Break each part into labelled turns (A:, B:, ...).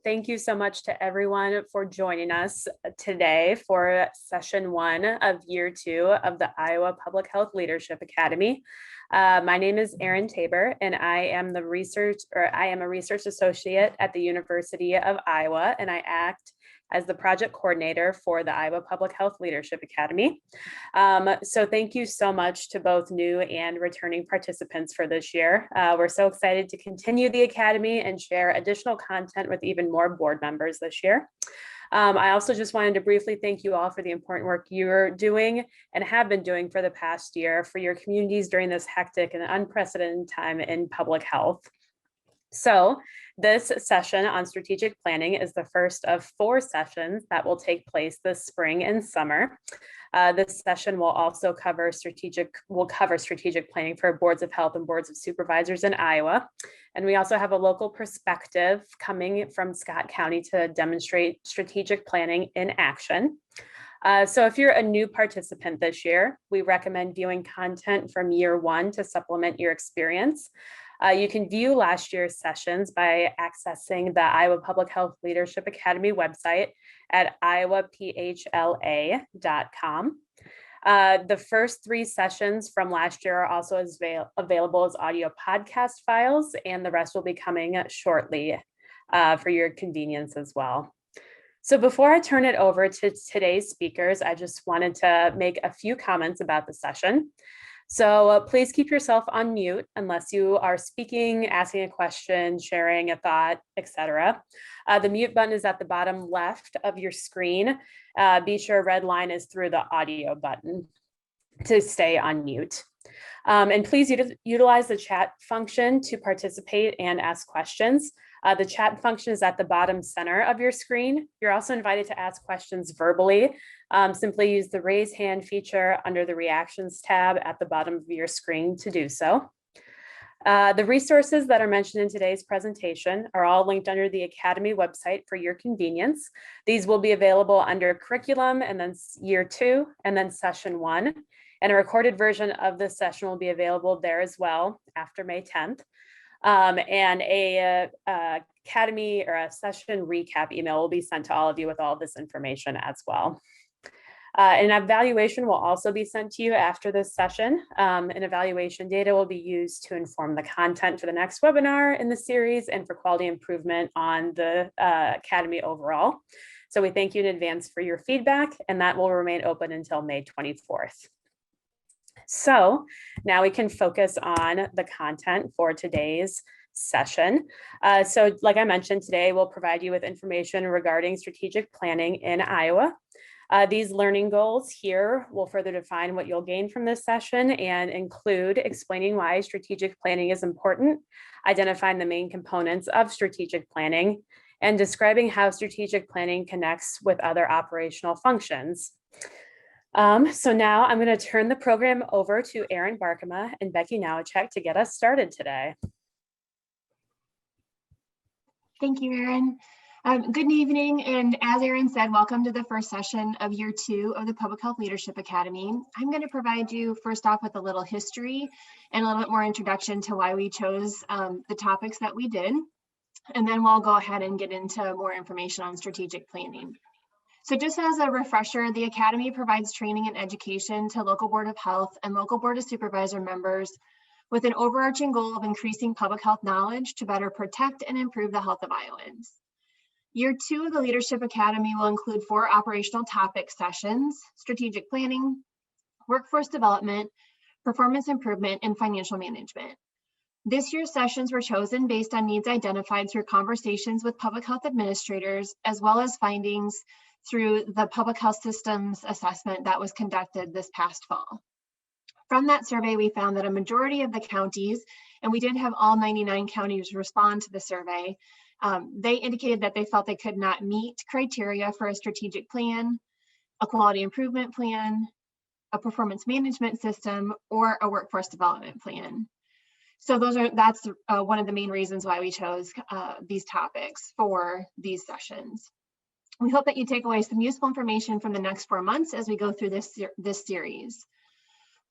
A: Thank you so much to everyone for joining us today for session 1 of year 2 of the Iowa Public Health Leadership Academy. My name is Erin Tabor, and I am a research associate at the University of Iowa, and I act as the project coordinator for the Iowa Public Health Leadership Academy. So thank you so much to both new and returning participants for this year. We're so excited to continue the Academy and share additional content with even more board members this year. I also just wanted to briefly thank you all for the important work you're doing and have been doing for the past year for your communities during this hectic and unprecedented time in public health. So this session on strategic planning is the first of 4 sessions that will take place this spring and summer. This session will also cover strategic planning for boards of health and boards of supervisors in Iowa. And we also have a local perspective coming from Scott County to demonstrate strategic planning in action. So if you're a new participant this year, we recommend viewing content from year 1 to supplement your experience. You can view last year's sessions by accessing the Iowa Public Health Leadership Academy website at iowaphla.com. The first 3 sessions from last year are also available as audio podcast files, and the rest will be coming shortly for your convenience as well. So before I turn it over to today's speakers, I just wanted to make a few comments about the session. So please keep yourself on mute unless you are speaking, asking a question, sharing a thought, etc. The mute button is at the bottom left of your screen. Be sure a red line is through the audio button to stay on mute. And please utilize the chat function to participate and ask questions. The chat function is at the bottom center of your screen. You're also invited to ask questions verbally. Simply use the raise hand feature under the reactions tab at the bottom of your screen to do so. The resources that are mentioned in today's presentation are all linked under the Academy website for your convenience. These will be available under curriculum and then year 2 and then session 1. And a recorded version of this session will be available there as well after May 10th. And a Academy or a session recap email will be sent to all of you with all this information as well. An evaluation will also be sent to you after this session. And evaluation data will be used to inform the content for the next webinar in the series and for quality improvement on the Academy overall. So we thank you in advance for your feedback, and that will remain open until May 24th. So now we can focus on the content for today's session. So like I mentioned, today we'll provide you with information regarding strategic planning in Iowa. These learning goals here will further define what you'll gain from this session and include explaining why strategic planning is important, identifying the main components of strategic planning, and describing how strategic planning connects with other operational functions. So now I'm going to turn the program over to Erin Barkema and Becky Nowacek to get us started today.
B: Thank you, Erin. Good evening, and as Erin said, welcome to the first session of year 2 of the Public Health Leadership Academy. I'm going to provide you first off with a little history and a little bit more introduction to why we chose the topics that we did, and then we'll go ahead and get into more information on strategic planning. So just as a refresher, the Academy provides training and education to local Board of Health and local Board of Supervisor members with an overarching goal of increasing public health knowledge to better protect and improve the health of Iowans. Year 2 of the Leadership Academy will include 4 operational topic sessions: strategic planning, workforce development, performance improvement, and financial management. This year's sessions were chosen based on needs identified through conversations with public health administrators, as well as findings through the public health systems assessment that was conducted this past fall. From that survey, we found that a majority of the counties, and we did have all 99 counties respond to the survey, they indicated that they felt they could not meet criteria for a strategic plan, a quality improvement plan, a performance management system, or a workforce development plan. So that's one of the main reasons why we chose these topics for these sessions. We hope that you take away some useful information from the next 4 months as we go through this series.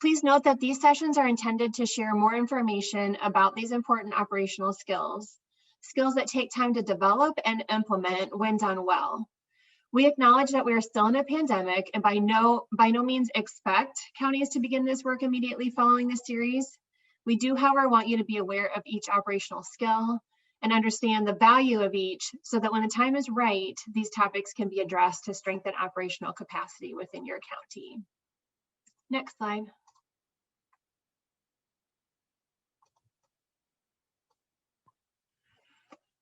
B: Please note that these sessions are intended to share more information about these important operational skills. skills that take time to develop and implement when done well. We acknowledge that we are still in a pandemic and by no means expect counties to begin this work immediately following this series. We do, however, want you to be aware of each operational skill and understand the value of each so that when the time is right, these topics can be addressed to strengthen operational capacity within your county. Next slide.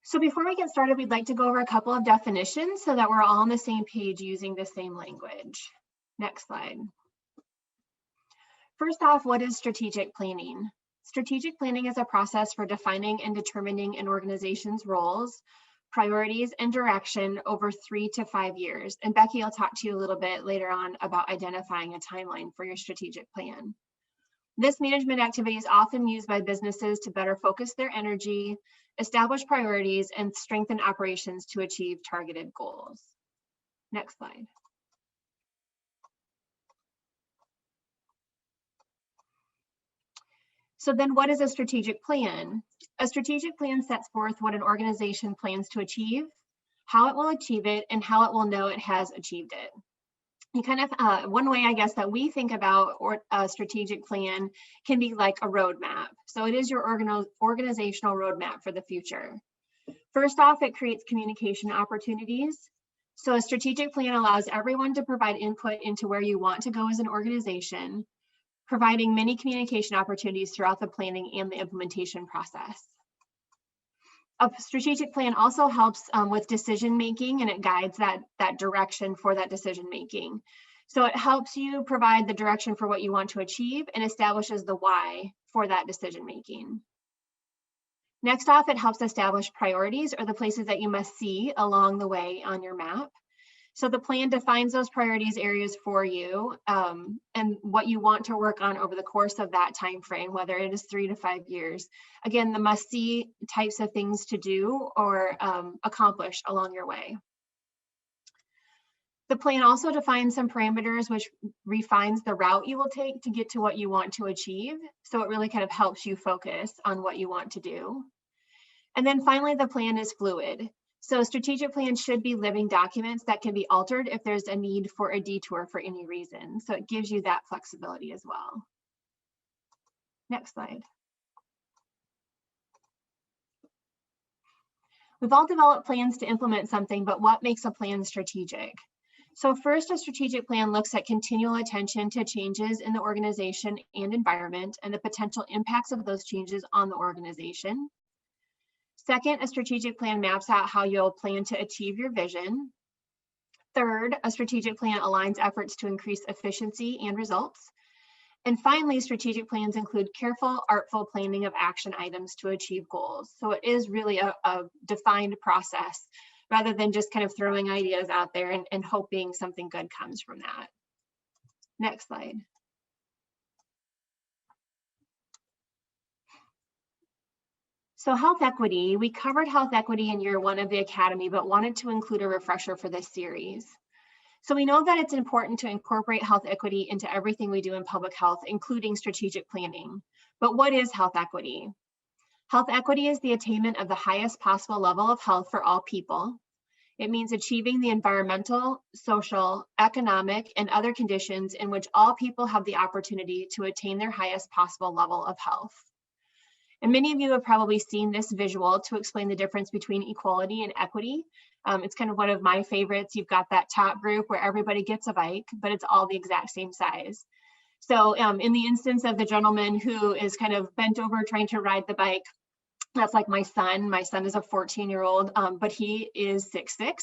B: So before we get started, we'd like to go over a couple of definitions so that we're all on the same page using the same language. Next slide. First off, what is strategic planning? Strategic planning is a process for defining and determining an organization's roles, priorities, and direction over 3 to 5 years. And Becky will talk to you a little bit later on about identifying a timeline for your strategic plan. This management activity is often used by businesses to better focus their energy, establish priorities, and strengthen operations to achieve targeted goals. Next slide. So then what is a strategic plan? A strategic plan sets forth what an organization plans to achieve, how it will achieve it, and how it will know it has achieved it. You kind of, one way I guess that we think about a strategic plan can be like a roadmap. So it is your organizational roadmap for the future. First off, it creates communication opportunities. So a strategic plan allows everyone to provide input into where you want to go as an organization, providing many communication opportunities throughout the planning and the implementation process. A strategic plan also helps with decision making, and it guides that direction for that decision making. So it helps you provide the direction for what you want to achieve and establishes the why for that decision making. Next off, it helps establish priorities or the places that you must see along the way on your map. So the plan defines those priorities areas for you and what you want to work on over the course of that time frame, whether it is 3 to 5 years. Again, the must-see types of things to do or accomplish along your way. The plan also defines some parameters which refines the route you will take to get to what you want to achieve. So it really kind of helps you focus on what you want to do. And then finally, the plan is fluid. So strategic plans should be living documents that can be altered if there's a need for a detour for any reason. So it gives you that flexibility as well. Next slide. We've all developed plans to implement something, but what makes a plan strategic? So first, a strategic plan looks at continual attention to changes in the organization and environment and the potential impacts of those changes on the organization. Second, a strategic plan maps out how you'll plan to achieve your vision. Third, a strategic plan aligns efforts to increase efficiency and results. And finally, strategic plans include careful, artful planning of action items to achieve goals. So it is really a defined process rather than just kind of throwing ideas out there and hoping something good comes from that. Next slide. So health equity, we covered health equity in year 1 of the Academy, but wanted to include a refresher for this series. So we know that it's important to incorporate health equity into everything we do in public health, including strategic planning. But what is health equity? Health equity is the attainment of the highest possible level of health for all people. It means achieving the environmental, social, economic, and other conditions in which all people have the opportunity to attain their highest possible level of health. And many of you have probably seen this visual to explain the difference between equality and equity. It's kind of one of my favorites. You've got that top group where everybody gets a bike, but it's all the exact same size. So in the instance of the gentleman who is kind of bent over trying to ride the bike, that's like my son. My son is a 14-year-old, but he is 6'6".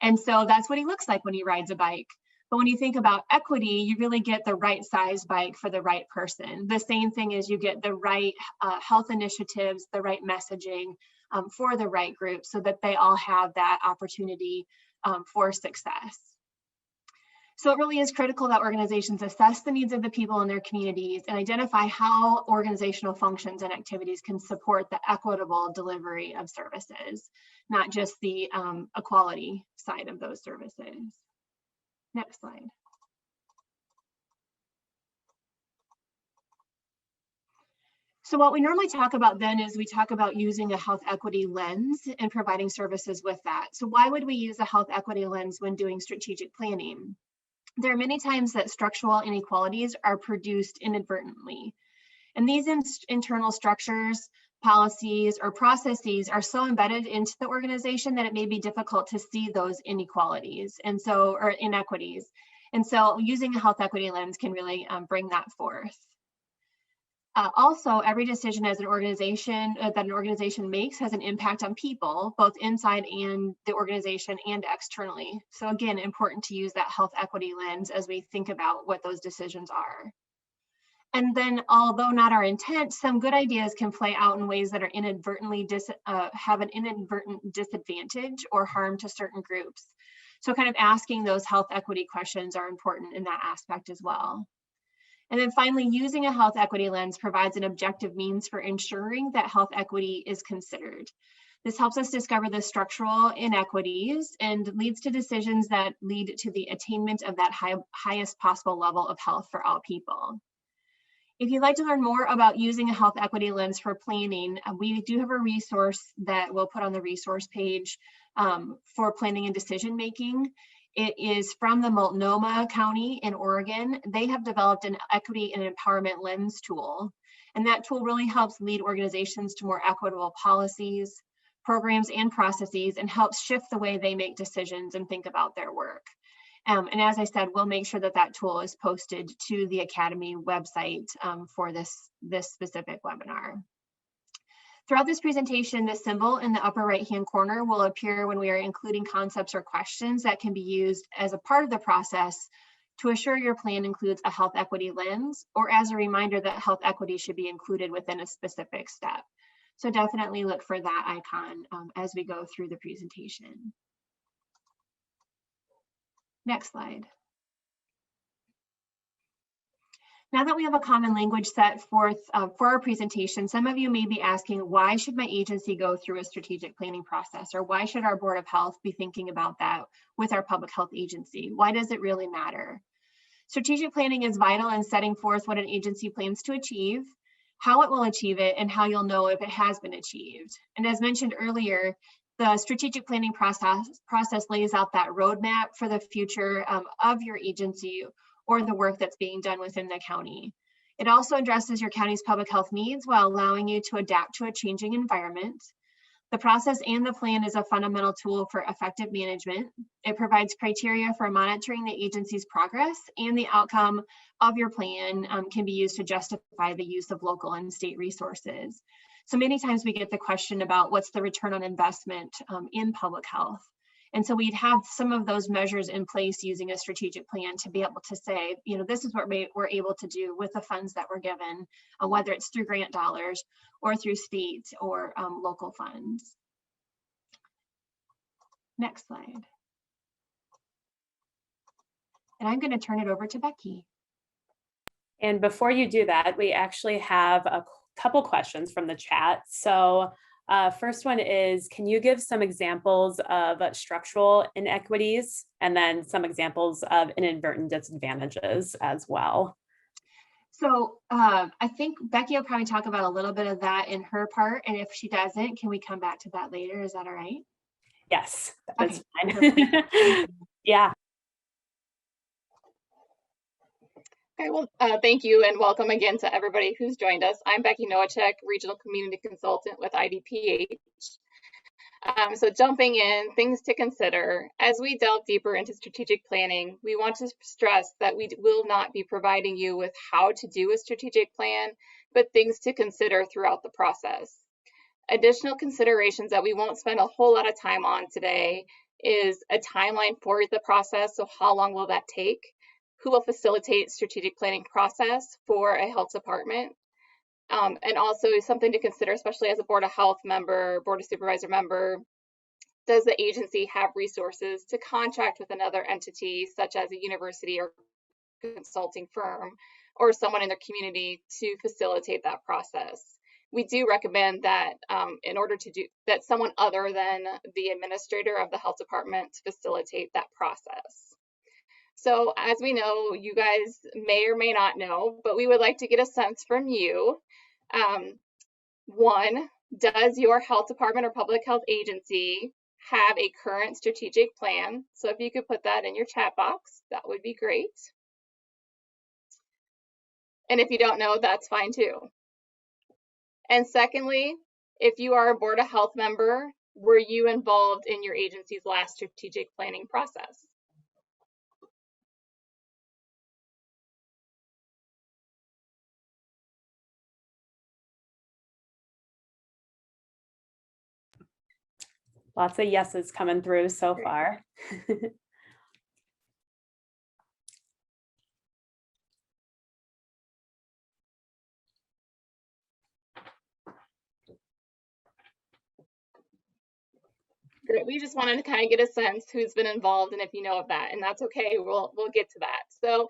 B: And so that's what he looks like when he rides a bike. But when you think about equity, you really get the right size bike for the right person. The same thing is you get the right health initiatives, the right messaging for the right group so that they all have that opportunity for success. So it really is critical that organizations assess the needs of the people in their communities and identify how organizational functions and activities can support the equitable delivery of services, not just the equality side of those services. Next slide. So what we normally talk about then is we talk about using a health equity lens and providing services with that. So why would we use a health equity lens when doing strategic planning? There are many times that structural inequalities are produced inadvertently. And these internal structures, policies, or processes are so embedded into the organization that it may be difficult to see those inequalities or inequities. And so using a health equity lens can really bring that forth. Also, every decision as an organization that an organization makes has an impact on people, both inside and the organization and externally. So again, important to use that health equity lens as we think about what those decisions are. And then, although not our intent, some good ideas can play out in ways that are inadvertently have an inadvertent disadvantage or harm to certain groups. So kind of asking those health equity questions are important in that aspect as well. And then finally, using a health equity lens provides an objective means for ensuring that health equity is considered. This helps us discover the structural inequities and leads to decisions that lead to the attainment of that highest possible level of health for all people. If you'd like to learn more about using a health equity lens for planning, we do have a resource that we'll put on the resource page for planning and decision making. It is from the Multnomah County in Oregon. They have developed an equity and empowerment lens tool. And that tool really helps lead organizations to more equitable policies, programs, and processes, and helps shift the way they make decisions and think about their work. And as I said, we'll make sure that that tool is posted to the Academy website for this specific webinar. Throughout this presentation, the symbol in the upper right-hand corner will appear when we are including concepts or questions that can be used as a part of the process to assure your plan includes a health equity lens, or as a reminder that health equity should be included within a specific step. So definitely look for that icon as we go through the presentation. Next slide. Now that we have a common language set forth for our presentation, some of you may be asking, why should my agency go through a strategic planning process? Or why should our Board of Health be thinking about that with our public health agency? Why does it really matter? Strategic planning is vital in setting forth what an agency plans to achieve, how it will achieve it, and how you'll know if it has been achieved. And as mentioned earlier, the strategic planning process lays out that roadmap for the future of your agency or the work that's being done within the county. It also addresses your county's public health needs while allowing you to adapt to a changing environment. The process and the plan is a fundamental tool for effective management. It provides criteria for monitoring the agency's progress, and the outcome of your plan can be used to justify the use of local and state resources. So many times we get the question about what's the return on investment in public health. And so we'd have some of those measures in place using a strategic plan to be able to say, you know, this is what we're able to do with the funds that we're given, whether it's through grant dollars or through state or local funds. Next slide. And I'm going to turn it over to Becky.
A: And before you do that, we actually have a couple questions from the chat. So first one is, can you give some examples of structural inequities and then some examples of inadvertent disadvantages as well?
B: So I think Becky will probably talk about a little bit of that in her part. And if she doesn't, can we come back to that later? Is that all right?
A: Yes, that's
B: okay.
A: fine. Yeah.
C: Okay, well, thank you and welcome again to everybody who's joined us. I'm Becky Nowacek, Regional Community Consultant with IDPH. So jumping in, things to consider. As we delve deeper into strategic planning, we want to stress that we will not be providing you with how to do a strategic plan, but things to consider throughout the process. Additional considerations that we won't spend a whole lot of time on today is a timeline for the process. So how long will that take? Who will facilitate strategic planning process for a health department? And also something to consider, especially as a Board of Health member, Board of Supervisor member, does the agency have resources to contract with another entity, such as a university or consulting firm, or someone in their community to facilitate that process? We do recommend that in order to do that, someone other than the administrator of the health department to facilitate that process. So as we know, you guys may or may not know, but we would like to get a sense from you. One, does your health department or public health agency have a current strategic plan? So if you could put that in your chat box, that would be great. And if you don't know, that's fine too. And secondly, if you are a Board of Health member, were you involved in your agency's last strategic planning process?
A: Lots of yeses coming through so
C: Great.
A: far.
C: Great. We just wanted to kind of get a sense who's been involved and if you know of that, and that's okay. We'll get to that. So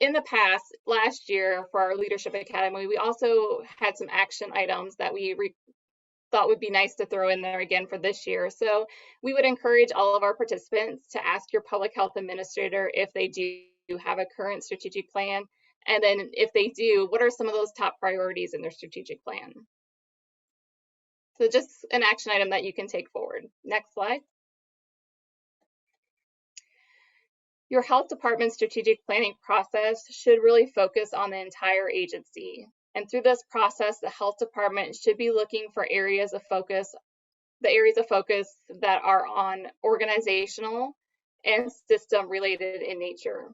C: in the past, last year for our Leadership Academy, we also had some action items that we thought would be nice to throw in there again for this year. So we would encourage all of our participants to ask your public health administrator if they do have a current strategic plan. And then if they do, what are some of those top priorities in their strategic plan? So just an action item that you can take forward. Next slide. Your health department strategic planning process should really focus on the entire agency. And through this process, the health department should be looking for areas of focus, the areas of focus that are on organizational and system related in nature.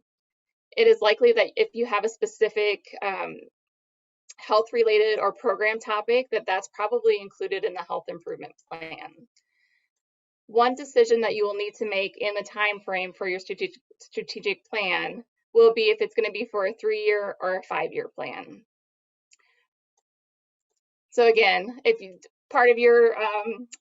C: It is likely that if you have a specific health related or program topic, that's probably included in the health improvement plan. One decision that you will need to make in the time frame for your strategic plan will be if it's going to be for a 3-year or a 5-year plan. So again, if you part of your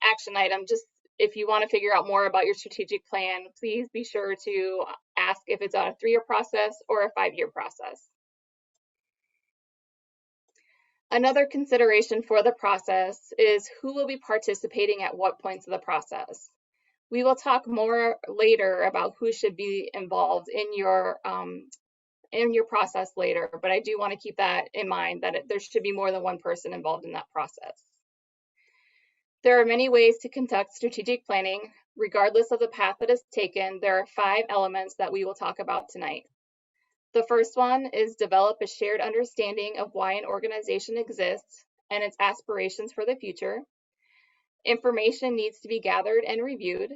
C: action item, just if you want to figure out more about your strategic plan, please be sure to ask if it's on a 3-year process or a 5-year process. Another consideration for the process is who will be participating at what points of the process. We will talk more later about who should be involved in your process later, but I do want to keep that in mind that there should be more than one person involved in that process. There are many ways to conduct strategic planning. Regardless of the path that is taken, there are 5 elements that we will talk about tonight. The first one is develop a shared understanding of why an organization exists and its aspirations for the future. Information needs to be gathered and reviewed.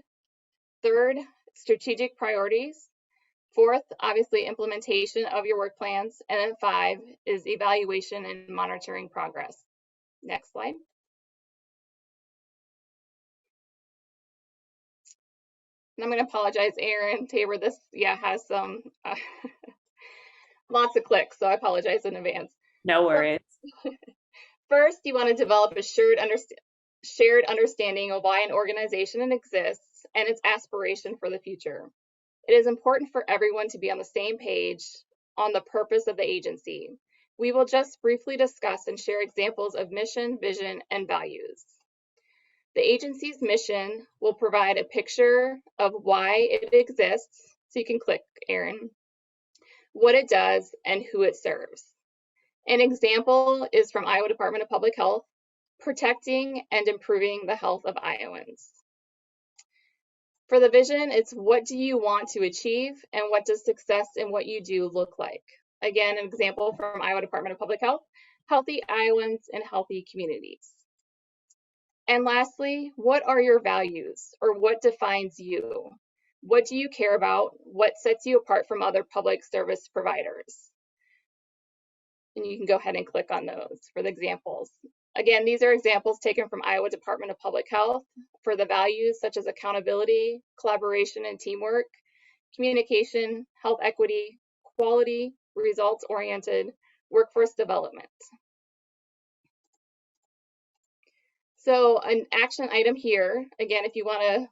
C: Third, strategic priorities. Fourth, obviously implementation of your work plans. And then 5 is evaluation and monitoring progress. Next slide. And I'm going to apologize, Aaron Tabor, this has some lots of clicks, so I apologize in advance.
A: No worries.
C: First, you want to develop a shared understanding of why an organization exists and its aspiration for the future. It is important for everyone to be on the same page on the purpose of the agency. We will just briefly discuss and share examples of mission, vision, and values. The agency's mission will provide a picture of why it exists, so you can click, Aaron, what it does, and who it serves. An example is from Iowa Department of Public Health, protecting and improving the health of Iowans. For the vision, it's what do you want to achieve and what does success in what you do look like? Again, an example from Iowa Department of Public Health, healthy Iowans and healthy communities. And lastly, what are your values or what defines you? What do you care about? What sets you apart from other public service providers? And you can go ahead and click on those for the examples. Again, these are examples taken from Iowa Department of Public Health for the values such as accountability, collaboration and teamwork, communication, health equity, quality, results-oriented, workforce development. So an action item here, again, if you want to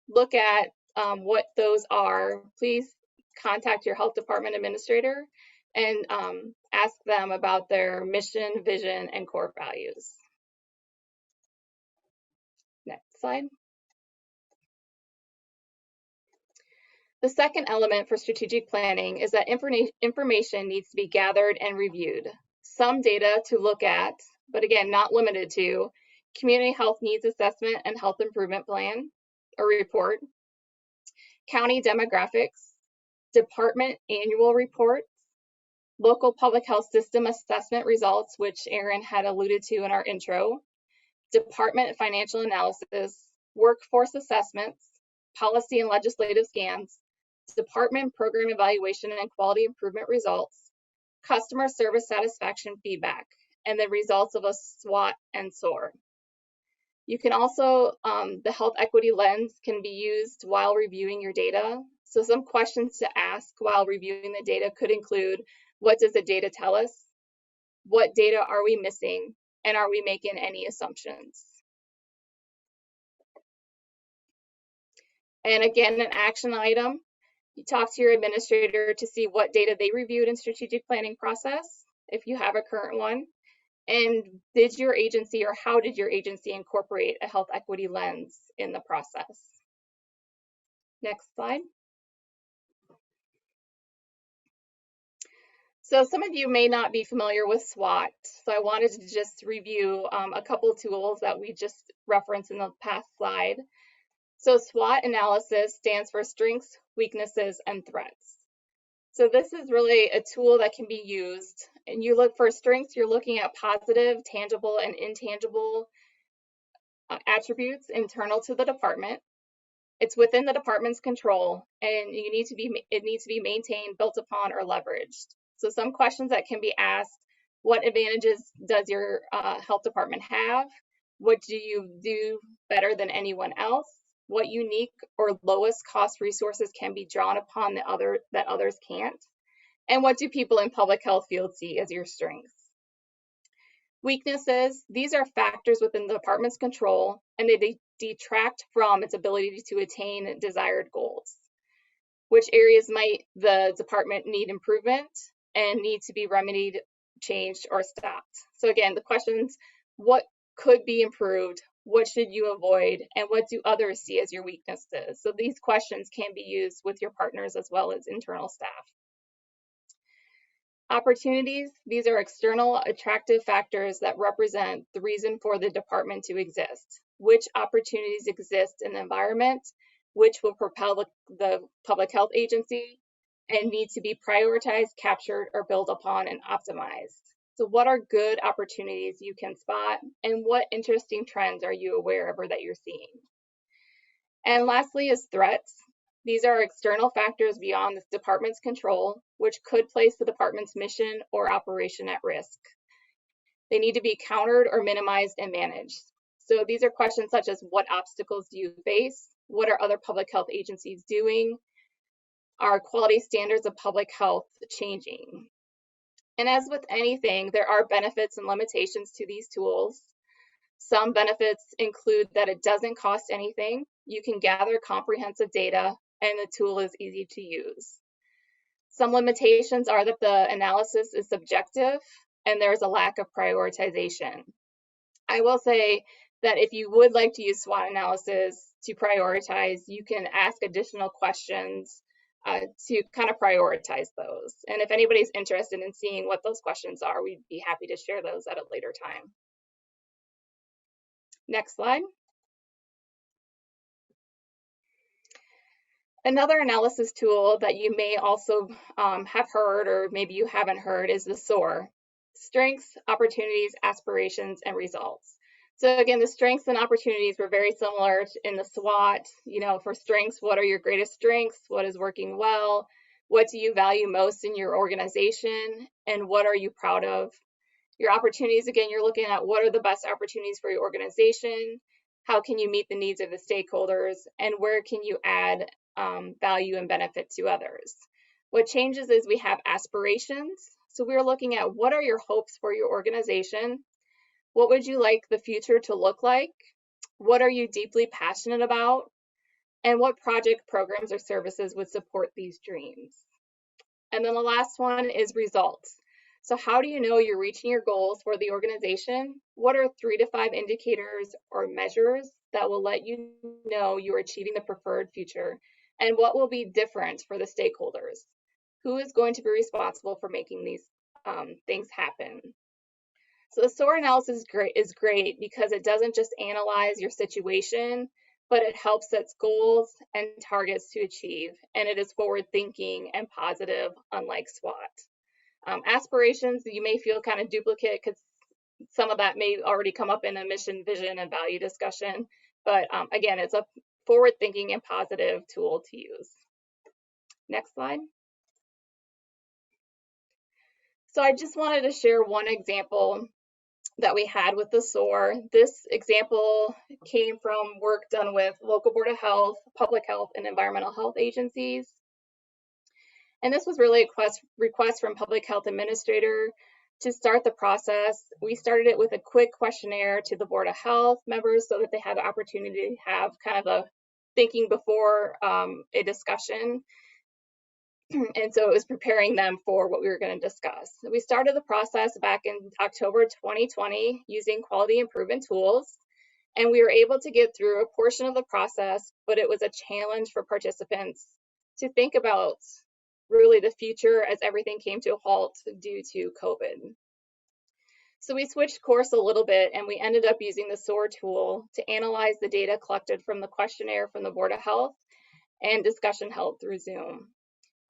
C: look at what those are, please contact your health department administrator and ask them about their mission, vision, and core values. Next slide. The second element for strategic planning is that information needs to be gathered and reviewed. some data to look at, but again, not limited to, community health needs assessment and health improvement plan or report, county demographics, department annual reports, local public health system assessment results, which Erin had alluded to in our intro, department financial analysis, workforce assessments, policy and legislative scans, department program evaluation and quality improvement results, customer service satisfaction feedback, and the results of a SWOT and SOAR. You can also, the health equity lens can be used while reviewing your data. So some questions to ask while reviewing the data could include, what does the data tell us? What data are we missing? And are we making any assumptions? And again, an action item, you talk to your administrator to see what data they reviewed in strategic planning process, if you have a current one. And did your agency, or how did your agency incorporate a health equity lens in the process? Next slide. So some of you may not be familiar with SWOT, so I wanted to just review a couple tools that we just referenced in the past slide. So SWOT analysis stands for strengths, weaknesses, and threats. So this is really a tool that can be used, and you look for strengths, you're looking at positive, tangible, and intangible attributes internal to the department. It's within the department's control, and it needs to be maintained, built upon, or leveraged. So some questions that can be asked: what advantages does your health department have? What do you do better than anyone else? What unique or lowest cost resources can be drawn upon that others can't? And what do people in public health field see as your strengths? Weaknesses, these are factors within the department's control, and they detract from its ability to attain desired goals. Which areas might the department need improvement and need to be remedied, changed, or stopped? So again, the questions: what could be improved? What should you avoid? And what do others see as your weaknesses? So these questions can be used with your partners as well as internal staff. Opportunities, these are external attractive factors that represent the reason for the department to exist. Which opportunities exist in the environment, which will propel the public health agency and need to be prioritized, captured, or built upon and optimized. So what are good opportunities you can spot, and what interesting trends are you aware of or that you're seeing? And lastly is threats. These are external factors beyond the department's control, which could place the department's mission or operation at risk. They need to be countered or minimized and managed. So these are questions such as: what obstacles do you face? What are other public health agencies doing? Are quality standards of public health changing? And as with anything, there are benefits and limitations to these tools. Some benefits include that it doesn't cost anything. You can gather comprehensive data, and the tool is easy to use. Some limitations are that the analysis is subjective and there's a lack of prioritization. I will say that if you would like to use SWOT analysis to prioritize, you can ask additional questions to kind of prioritize those. And if anybody's interested in seeing what those questions are, we'd be happy to share those at a later time. Next slide. Another analysis tool that you may also have heard, or maybe you haven't heard, is the SOAR: strengths, opportunities, aspirations, and results. So again, the strengths and opportunities were very similar in the SWOT. You know, for strengths, what are your greatest strengths? What is working well? What do you value most in your organization? And what are you proud of? Your opportunities, again, you're looking at what are the best opportunities for your organization? How can you meet the needs of the stakeholders? And where can you add value and benefit to others? What changes is we have aspirations. So we're looking at what are your hopes for your organization? What would you like the future to look like? What are you deeply passionate about? And what project, programs, or services would support these dreams? And then the last one is results. So how do you know you're reaching your goals for the organization? What are 3 to 5 indicators or measures that will let you know you're achieving the preferred future? And what will be different for the stakeholders? Who is going to be responsible for making these things happen? So the SOAR analysis is great because it doesn't just analyze your situation, but it helps set goals and targets to achieve, and it is forward thinking and positive, unlike SWOT. Aspirations, you may feel kind of duplicate because some of that may already come up in a mission, vision, and value discussion. But again, it's a forward thinking and positive tool to use. Next slide. So I just wanted to share one example that we had with the SOAR. This example came from work done with local Board of Health, public health, and environmental health agencies. And this was really a request from public health administrator to start the process. We started it with a quick questionnaire to the Board of Health members so that they had the opportunity to have kind of a thinking before a discussion. And so it was preparing them for what we were going to discuss. We started the process back in October 2020 using quality improvement tools, and we were able to get through a portion of the process, but it was a challenge for participants to think about really the future as everything came to a halt due to COVID. So we switched course a little bit, and we ended up using the SOAR tool to analyze the data collected from the questionnaire from the Board of Health and discussion held through Zoom.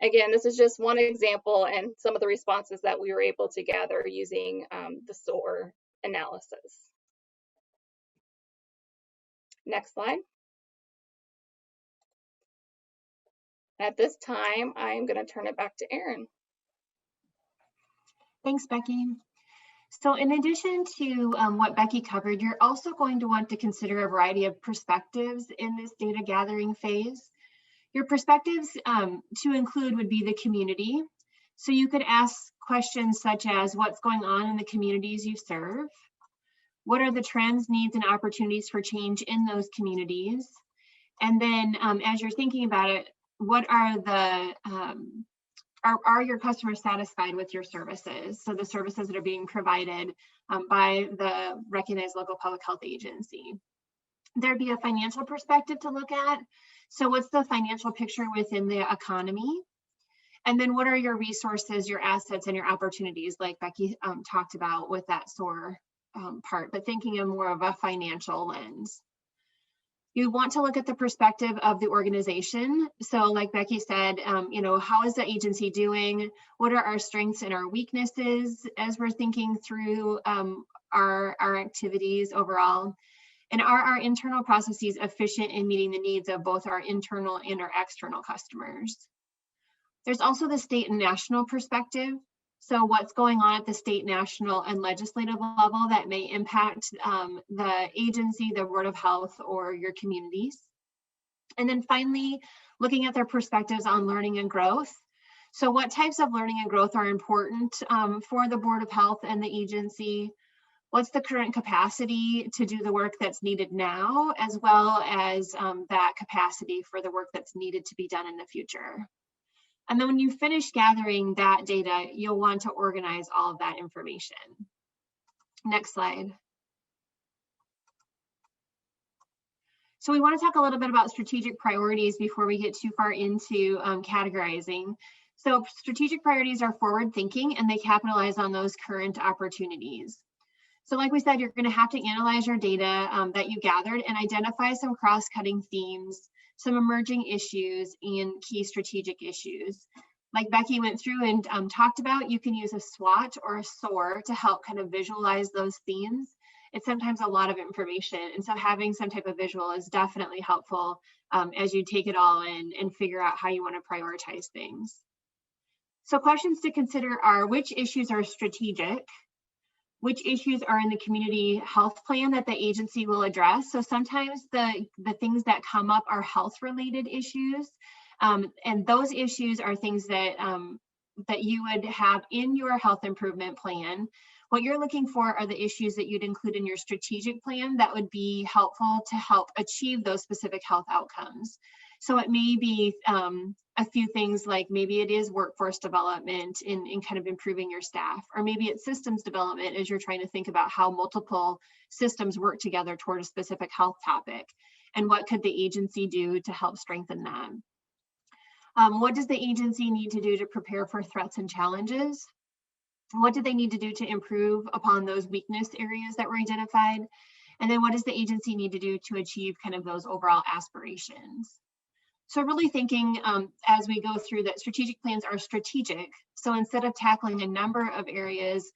C: Again, this is just one example and some of the responses that we were able to gather using the SOAR analysis. Next slide. At this time, I'm going to turn it back to Erin.
B: Thanks, Becky. So in addition to what Becky covered, you're also going to want to consider a variety of perspectives in this data gathering phase. Your perspectives to include would be the community. So you could ask questions such as what's going on in the communities you serve? What are the trends, needs, and opportunities for change in those communities? And then as you're thinking about it, what are the, are your customers satisfied with your services? So the services that are being provided by the recognized local public health agency. There'd be a financial perspective to look at. So what's the financial picture within the economy? And then what are your resources, your assets, and your opportunities, like Becky talked about with that SOAR part, but thinking in more of a financial lens. You want to look at the perspective of the organization. So like Becky said, you know, how is the agency doing? What are our strengths and our weaknesses as we're thinking through our activities overall? And are our internal processes efficient in meeting the needs of both our internal and our external customers? There's also the state and national perspective. So what's going on at the state, national, and legislative level that may impact the agency, the Board of Health, or your communities. And then finally, looking at their perspectives on learning and growth. So what types of learning and growth are important for the Board of Health and the agency? What's the current capacity to do the work that's needed now, as well as that capacity for the work that's needed to be done in the future? And then when you finish gathering that data, you'll want to organize all of that information. Next slide. So we want to talk a little bit about strategic priorities before we get too far into categorizing. So strategic priorities are forward thinking, and they capitalize on those current opportunities. So like we said, you're going to have to analyze your data that you gathered and identify some cross-cutting themes, some emerging issues, and key strategic issues. Like Becky went through and talked about, you can use a SWOT or a SOAR to help kind of visualize those themes. It's sometimes a lot of information, and so having some type of visual is definitely helpful as you take it all in and figure out how you want to prioritize things. So questions to consider are, which issues are strategic? Which issues are in the community health plan that the agency will address? So sometimes the things that come up are health related issues. And those issues are things that, that you would have in your health improvement plan. What you're looking for are the issues that you'd include in your strategic plan that would be helpful to help achieve those specific health outcomes. So it may be a few things like maybe it is workforce development in kind of improving your staff, or maybe it's systems development as you're trying to think about how multiple systems work together toward a specific health topic, and what could the agency do to help strengthen that. What does the agency need to do to prepare for threats and challenges? What do they need to do to improve upon those weakness areas that were identified? And then what does the agency need to do to achieve kind of those overall aspirations? So really thinking as we go through that strategic plans are strategic. So instead of tackling a number of areas,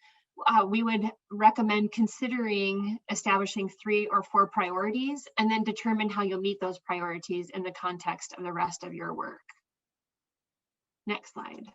B: we would recommend considering establishing 3 or 4 priorities and then determine how you'll meet those priorities in the context of the rest of your work. Next slide.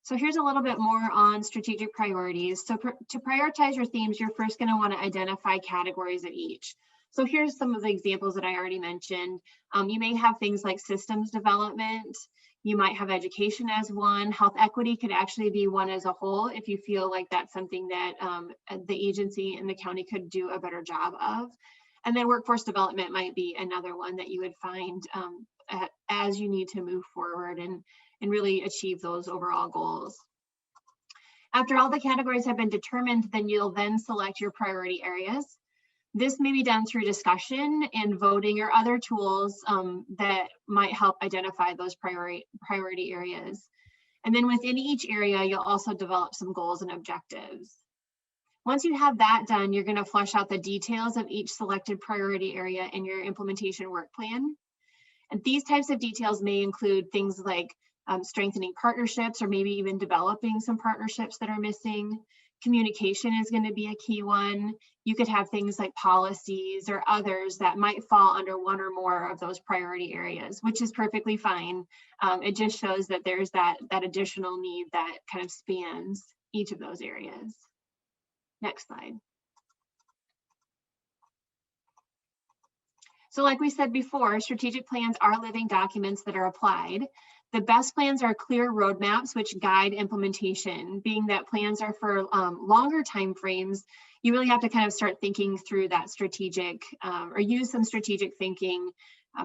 B: So here's a little bit more on strategic priorities. So to prioritize your themes, you're first going to want to identify categories of each. So here's some of the examples that I already mentioned. You may have things like systems development. You might have education as one. Health equity could actually be one as a whole if you feel like that's something that the agency and the county could do a better job of. And then workforce development might be another one that you would find as you need to move forward and really achieve those overall goals. After all the categories have been determined, then you'll then select your priority areas. This may be done through discussion and voting or other tools that might help identify those priority areas. And then within each area, you'll also develop some goals and objectives. Once you have that done, you're going to flesh out the details of each selected priority area in your implementation work plan. And these types of details may include things like strengthening partnerships or maybe even developing some partnerships that are missing. Communication is going to be a key one. You could have things like policies or others that might fall under one or more of those priority areas, which is perfectly fine. It just shows that there's that additional need that kind of spans each of those areas. Next slide. So like we said before, strategic plans are living documents that are applied. The best plans are clear roadmaps which guide implementation. Being that plans are for longer time frames, you really have to kind of start thinking through that strategic or use some strategic thinking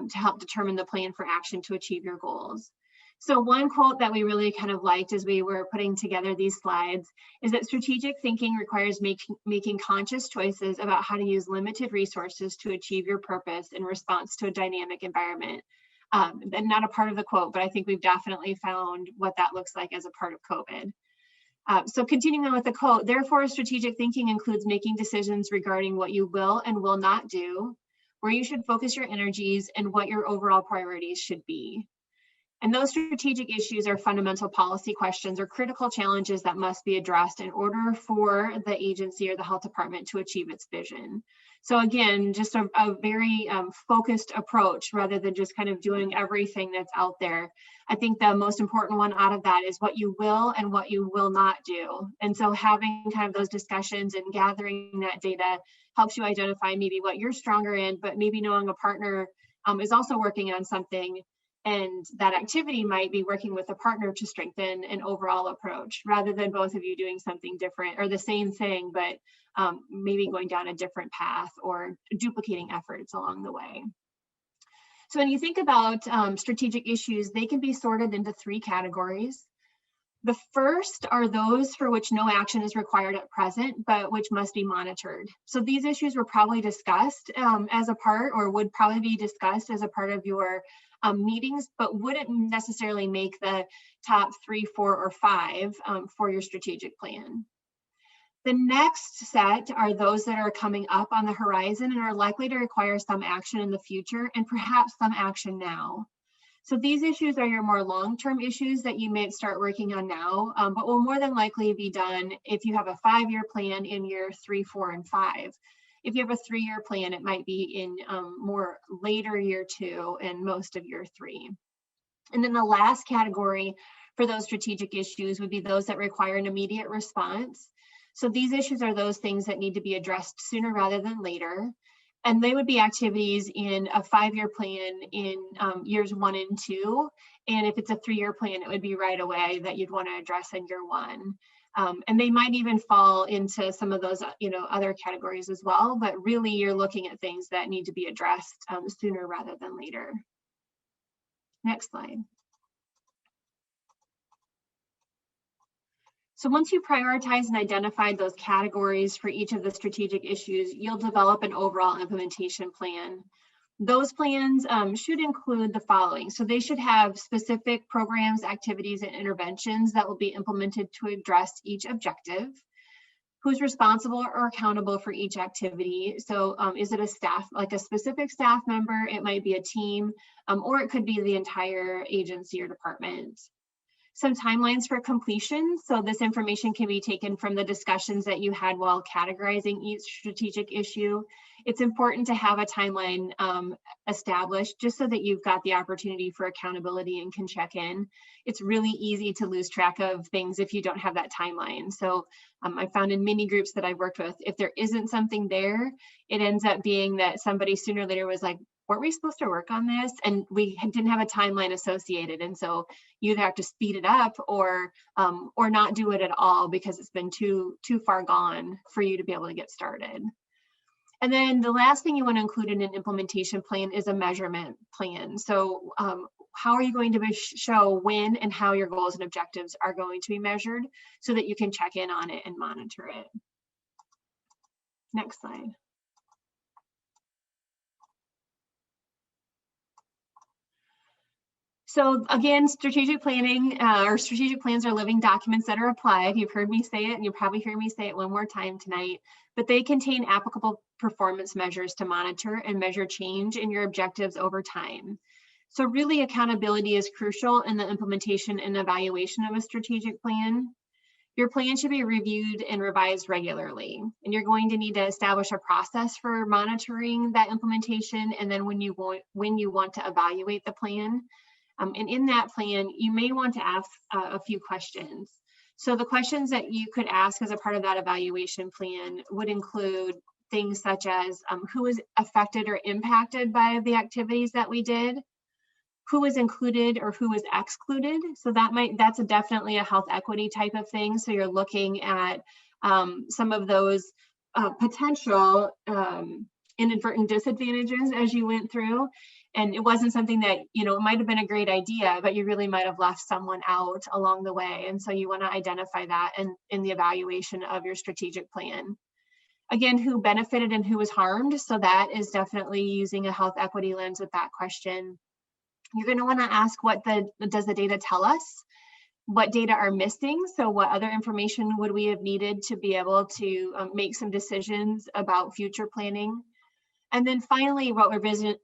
B: to help determine the plan for action to achieve your goals. So one quote that we really kind of liked as we were putting together these slides is that strategic thinking requires making conscious choices about how to use limited resources to achieve your purpose in response to a dynamic environment. And not a part of the quote, but I think we've definitely found what that looks like as a part of COVID. So continuing on with the quote, therefore, strategic thinking includes making decisions regarding what you will and will not do, where you should focus your energies, and what your overall priorities should be. And those strategic issues are fundamental policy questions or critical challenges that must be addressed in order for the agency or the health department to achieve its vision. So again, just a very focused approach rather than just kind of doing everything that's out there. I think the most important one out of that is what you will and what you will not do. And so having kind of those discussions and gathering that data helps you identify maybe what you're stronger in, but maybe knowing a partner is also working on something, and that activity might be working with a partner to strengthen an overall approach rather than both of you doing something different or the same thing, but maybe going down a different path or duplicating efforts along the way. So when you think about strategic issues, they can be sorted into 3 categories. The first are those for which no action is required at present, but which must be monitored. So these issues were probably discussed as a part, or would probably be discussed as a part of your meetings, but wouldn't necessarily make the top 3, 4, or 5 for your strategic plan. The next set are those that are coming up on the horizon and are likely to require some action in the future and perhaps some action now. So these issues are your more long-term issues that you may start working on now, but will more than likely be done if you have a 5-year plan in year 3, 4, and 5. If you have a 3-year plan, it might be in more later year 2 and most of year 3. And then the last category for those strategic issues would be those that require an immediate response. So these issues are those things that need to be addressed sooner rather than later. And they would be activities in a 5-year plan in years 1 and 2. And if it's a 3-year plan, it would be right away that you'd want to address in year 1. And they might even fall into some of those, other categories as well. But really, you're looking at things that need to be addressed sooner rather than later. Next slide. So once you prioritize and identify those categories for each of the strategic issues, you'll develop an overall implementation plan. Those plans should include the following. So they should have specific programs, activities, and interventions that will be implemented to address each objective. Who's responsible or accountable for each activity? So is it a staff, like a specific staff member? It might be a team, or it could be the entire agency or department. Some timelines for completion. So this information can be taken from the discussions that you had while categorizing each strategic issue. It's important to have a timeline established just so that you've got the opportunity for accountability and can check in. It's really easy to lose track of things if you don't have that timeline. So I found in many groups that I've worked with, if there isn't something there, it ends up being that somebody sooner or later was like, weren't we supposed to work on this? And we didn't have a timeline associated. And so you either have to speed it up or not do it at all because it's been too far gone for you to be able to get started. And then the last thing you want to include in an implementation plan is a measurement plan. So how are you going to show when and how your goals and objectives are going to be measured so that you can check in on it and monitor it. Next slide. So again, strategic planning or strategic plans are living documents that are applied. You've heard me say it, and you'll probably hear me say it one more time tonight, but they contain applicable performance measures to monitor and measure change in your objectives over time. So really, accountability is crucial in the implementation and evaluation of a strategic plan. Your plan should be reviewed and revised regularly, and you're going to need to establish a process for monitoring that implementation, and then when you want to evaluate the plan. And in that plan, you may want to ask a few questions. So the questions that you could ask as a part of that evaluation plan would include things such as who was affected or impacted by the activities that we did, who was included or who was excluded. So that's definitely a health equity type of thing. So you're looking at some of those potential inadvertent disadvantages as you went through. And it wasn't something that, it might have been a great idea, but you really might have left someone out along the way. And so you want to identify that in the evaluation of your strategic plan. Again, who benefited and who was harmed. So that is definitely using a health equity lens with that question. You're going to want to ask, what does the data tell us? What data are missing? So what other information would we have needed to be able to make some decisions about future planning? And then finally, what revisions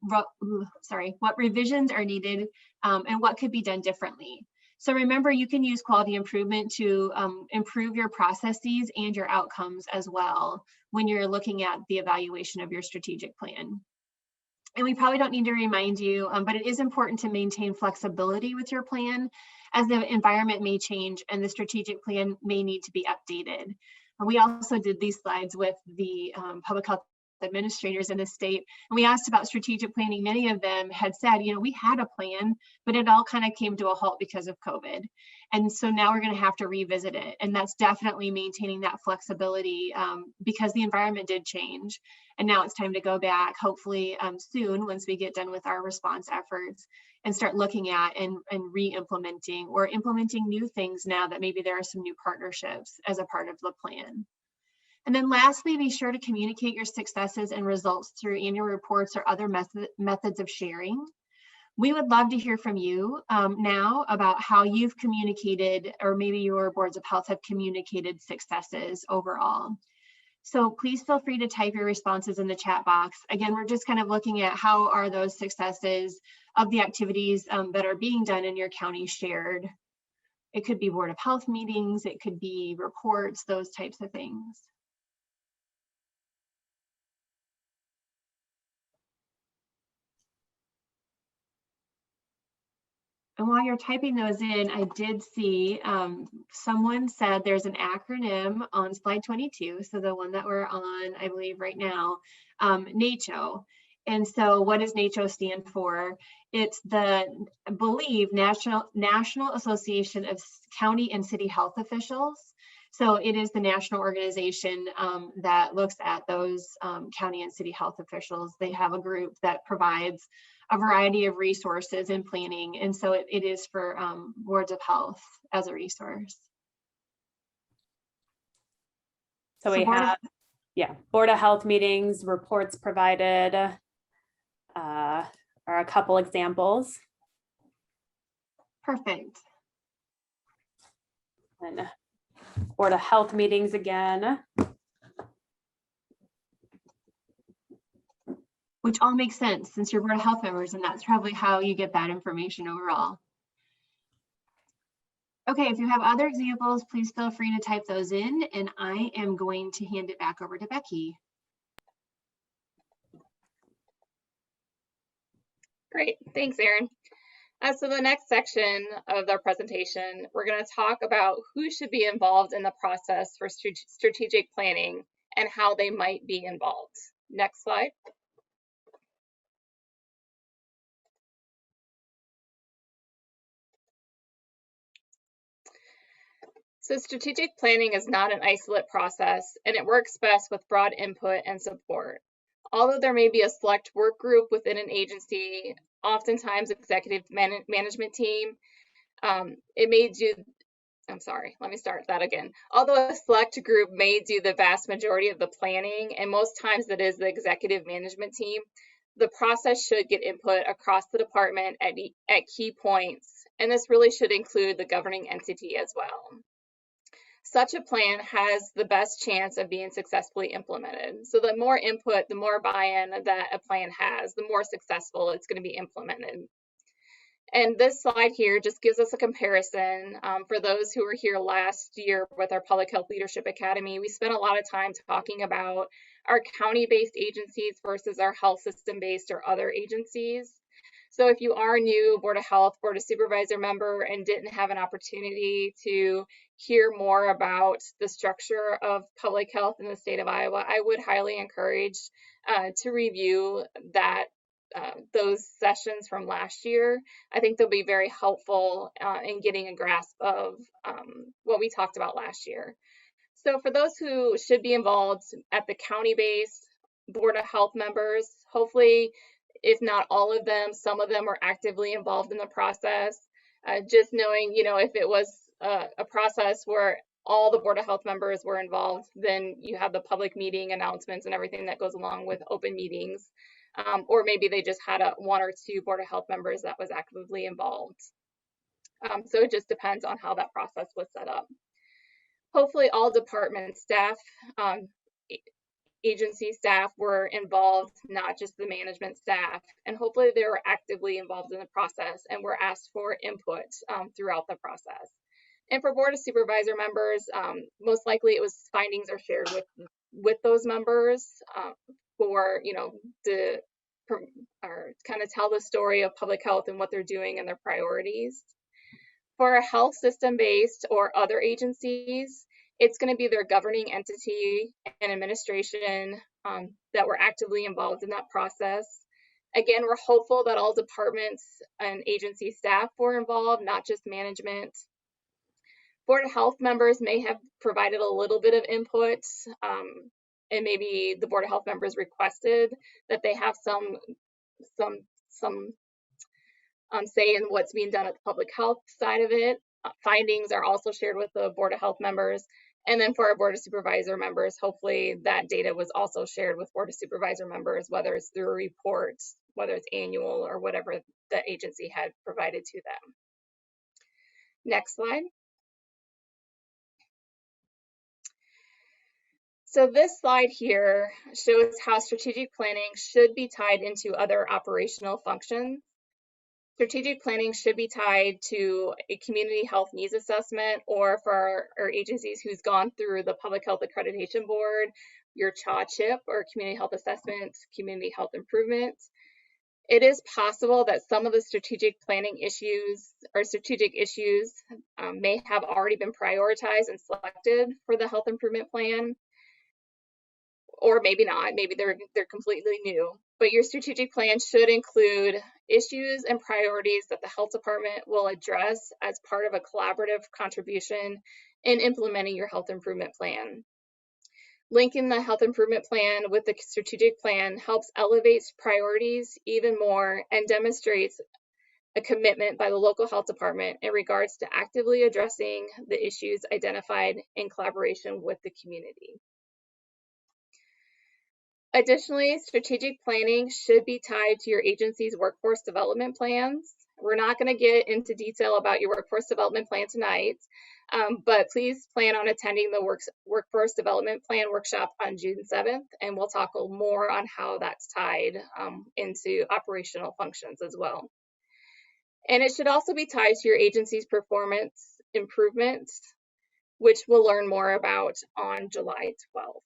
B: are needed and what could be done differently. So remember, you can use quality improvement to improve your processes and your outcomes as well when you're looking at the evaluation of your strategic plan. And we probably don't need to remind you, but it is important to maintain flexibility with your plan as the environment may change and the strategic plan may need to be updated. And we also did these slides with the public health administrators in the state, and we asked about strategic planning. Many of them had said, we had a plan, but it all kind of came to a halt because of COVID. And so now we're going to have to revisit it. And that's definitely maintaining that flexibility because the environment did change. And now it's time to go back, hopefully soon, once we get done with our response efforts, and start looking at and re-implementing or implementing new things now that maybe there are some new partnerships as a part of the plan. And then lastly, be sure to communicate your successes and results through annual reports or other methods of sharing. We would love to hear from you now about how you've communicated, or maybe your boards of health have communicated successes overall. So please feel free to type your responses in the chat box. Again, we're just kind of looking at how are those successes of the activities that are being done in your county shared. It could be board of health meetings, it could be reports, those types of things. And while you're typing those in, I did see someone said there's an acronym on slide 22. So the one that we're on, I believe right now, NACCHO. And so what does NACCHO stand for? It's the, I believe, National Association of County and City Health Officials. So it is the national organization that looks at those county and city health officials. They have a group that provides a variety of resources in planning. And so it is for boards of health as a resource.
A: So we have, Board of Health meetings, reports provided. are a couple examples.
B: Perfect.
A: And Board of Health meetings again.
B: Which all makes sense since you're Board of Health members, and that's probably how you get that information overall. Okay, if you have other examples, please feel free to type those in, and I am going to hand it back over to Becky.
C: Great, thanks, Erin. So the next section of our presentation, we're going to talk about who should be involved in the process for strategic planning and how they might be involved. Next slide. So strategic planning is not an isolate process, and it works best with broad input and support. Although there may be a select work group within an agency, oftentimes executive management team, it may do, I'm sorry, let me start that again. Although a select group may do the vast majority of the planning, and most times that is the executive management team, the process should get input across the department at key points, and this really should include the governing entity as well. Such a plan has the best chance of being successfully implemented. So the more input, the more buy-in that a plan has, the more successful it's going to be implemented. And this slide here just gives us a comparison. For those who were here last year with our Public Health Leadership Academy, we spent a lot of time talking about our county-based agencies versus our health system-based or other agencies. So if you are a new Board of Health, Board of Supervisor member and didn't have an opportunity to hear more about the structure of public health in the state of Iowa, I would highly encourage to review those sessions from last year. I think they'll be very helpful in getting a grasp of what we talked about last year. So for those who should be involved at the county-based Board of Health members, hopefully, if not all of them, some of them are actively involved in the process. Just knowing, if it was a process where all the Board of Health members were involved, then you have the public meeting announcements and everything that goes along with open meetings. Or maybe they just had one or two Board of Health members that was actively involved. So it just depends on how that process was set up. Hopefully all department staff, agency staff were involved, not just the management staff, and hopefully they were actively involved in the process and were asked for input throughout the process. And for Board of Supervisor members, most likely it was findings are shared with those members for, or kind of tell the story of public health and what they're doing and their priorities. For a health system-based or other agencies, it's going to be their governing entity and administration that were actively involved in that process. Again, we're hopeful that all departments and agency staff were involved, not just management. Board of Health members may have provided a little bit of input, and maybe the Board of Health members requested that they have some say in what's being done at the public health side of it. Findings are also shared with the Board of Health members. And then for our Board of Supervisor members, hopefully that data was also shared with Board of Supervisor members, whether it's through a report, whether it's annual or whatever the agency had provided to them. Next slide. So this slide here shows how strategic planning should be tied into other operational functions. Strategic planning should be tied to a community health needs assessment, or for our agencies who's gone through the Public Health Accreditation Board, your CHA-CHIP or Community Health Assessment, Community Health Improvement. It is possible that some of the strategic planning issues or strategic issues may have already been prioritized and selected for the health improvement plan, or maybe not, maybe they're completely new. But your strategic plan should include issues and priorities that the health department will address as part of a collaborative contribution in implementing your health improvement plan. Linking the health improvement plan with the strategic plan helps elevate priorities even more and demonstrates a commitment by the local health department in regards to actively addressing the issues identified in collaboration with the community. Additionally, strategic planning should be tied to your agency's workforce development plans. We're not going to get into detail about your workforce development plan tonight, but please plan on attending the workforce development plan workshop on June 7th, and we'll talk more on how that's tied into operational functions as well. And it should also be tied to your agency's performance improvements, which we'll learn more about on July 12th.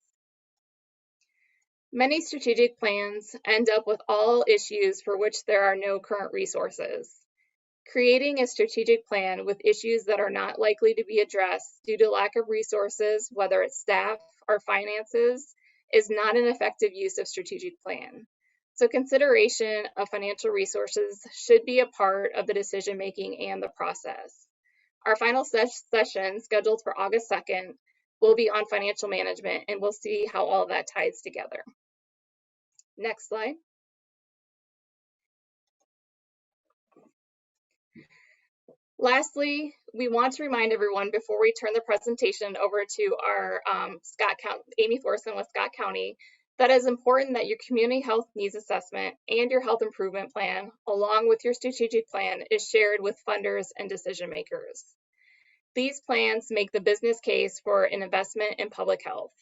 C: Many strategic plans end up with all issues for which there are no current resources. Creating a strategic plan with issues that are not likely to be addressed due to lack of resources, whether it's staff or finances, is not an effective use of strategic plan. So consideration of financial resources should be a part of the decision making and the process. Our final session, scheduled for August 2nd, will be on financial management, and we'll see how all of that ties together. Next slide. Lastly, we want to remind everyone before we turn the presentation over to our Amy Thorson with Scott County, that it's important that your community health needs assessment and your health improvement plan, along with your strategic plan, is shared with funders and decision makers. These plans make the business case for an investment in public health.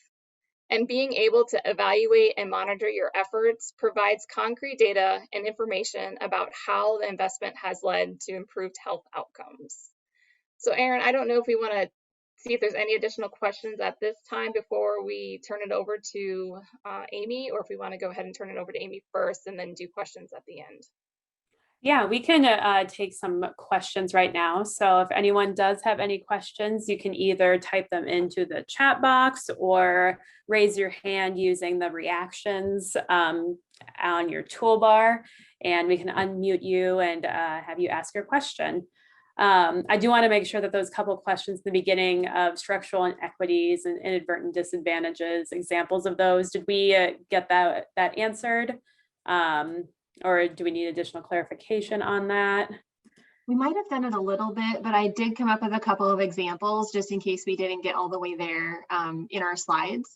C: And being able to evaluate and monitor your efforts provides concrete data and information about how the investment has led to improved health outcomes. So Erin, I don't know if we want to see if there's any additional questions at this time before we turn it over to Amy, or if we want to go ahead and turn it over to Amy first and then do questions at the end.
A: Yeah, we can take some questions right now. So if anyone does have any questions, you can either type them into the chat box or raise your hand using the reactions on your toolbar, and we can unmute you and have you ask your question. I do want to make sure that those couple of questions in the beginning of structural inequities and inadvertent disadvantages, examples of those, did we get that answered? Or do we need additional clarification on that?
B: We might have done it a little bit, but I did come up with a couple of examples just in case we didn't get all the way there in our slides.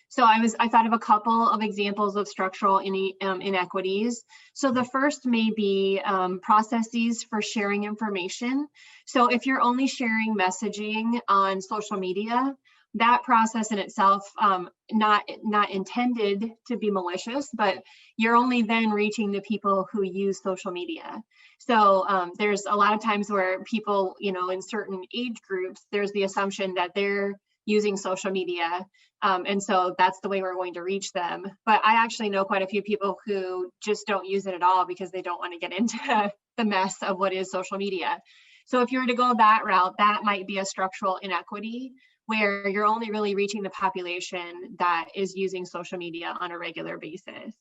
B: So I thought of a couple of examples of structural inequities. So the first may be processes for sharing information. So if you're only sharing messaging on social media, that process in itself, not intended to be malicious, but you're only then reaching the people who use social media. So there's a lot of times where people, in certain age groups, there's the assumption that they're using social media. And so that's the way we're going to reach them. But I actually know quite a few people who just don't use it at all because they don't want to get into the mess of what is social media. So if you were to go that route, that might be a structural inequity, where you're only really reaching the population that is using social media on a regular basis.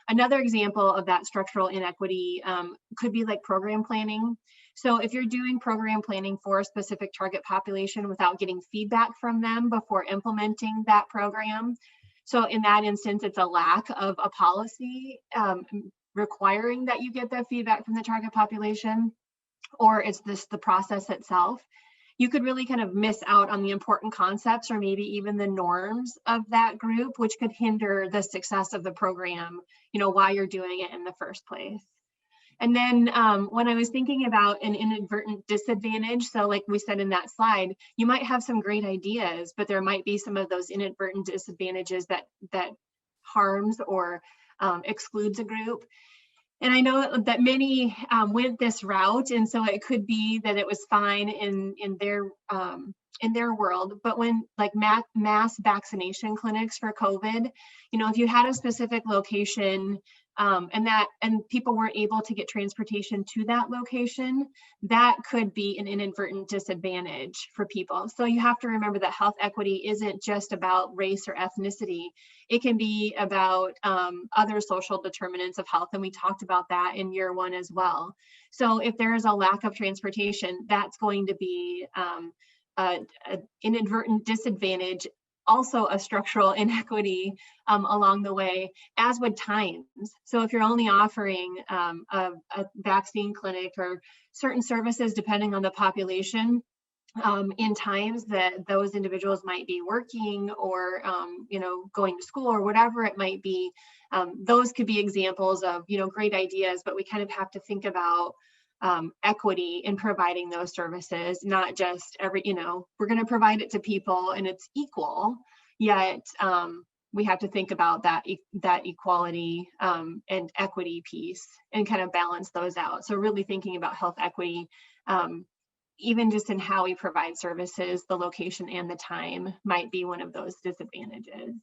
B: Another example of that structural inequity could be like program planning. So if you're doing program planning for a specific target population without getting feedback from them before implementing that program, so in that instance, it's a lack of a policy requiring that you get that feedback from the target population, or it's the process itself. You could really kind of miss out on the important concepts or maybe even the norms of that group, which could hinder the success of the program, while you're doing it in the first place. And then when I was thinking about an inadvertent disadvantage, so like we said in that slide, you might have some great ideas, but there might be some of those inadvertent disadvantages that harms or excludes a group. And I know that many went this route, and so it could be that it was fine in their world. But when like mass vaccination clinics for COVID, if you had a specific location and people weren't able to get transportation to that location, that could be an inadvertent disadvantage for people. So you have to remember that health equity isn't just about race or ethnicity. It can be about other social determinants of health, and we talked about that in year one as well. So if there is a lack of transportation, that's going to be an inadvertent disadvantage, also a structural inequity along the way, as would times. So if you're only offering a vaccine clinic or certain services depending on the population in times that those individuals might be working or, you know, going to school or whatever it might be. Those could be examples of, you know, great ideas, but we kind of have to think about equity in providing those services, not just you know, we're going to provide it to people and it's equal, yet we have to think about that equality and equity piece and kind of balance those out. So really thinking about health equity, even just in how we provide services, the location and the time might be one of those disadvantages.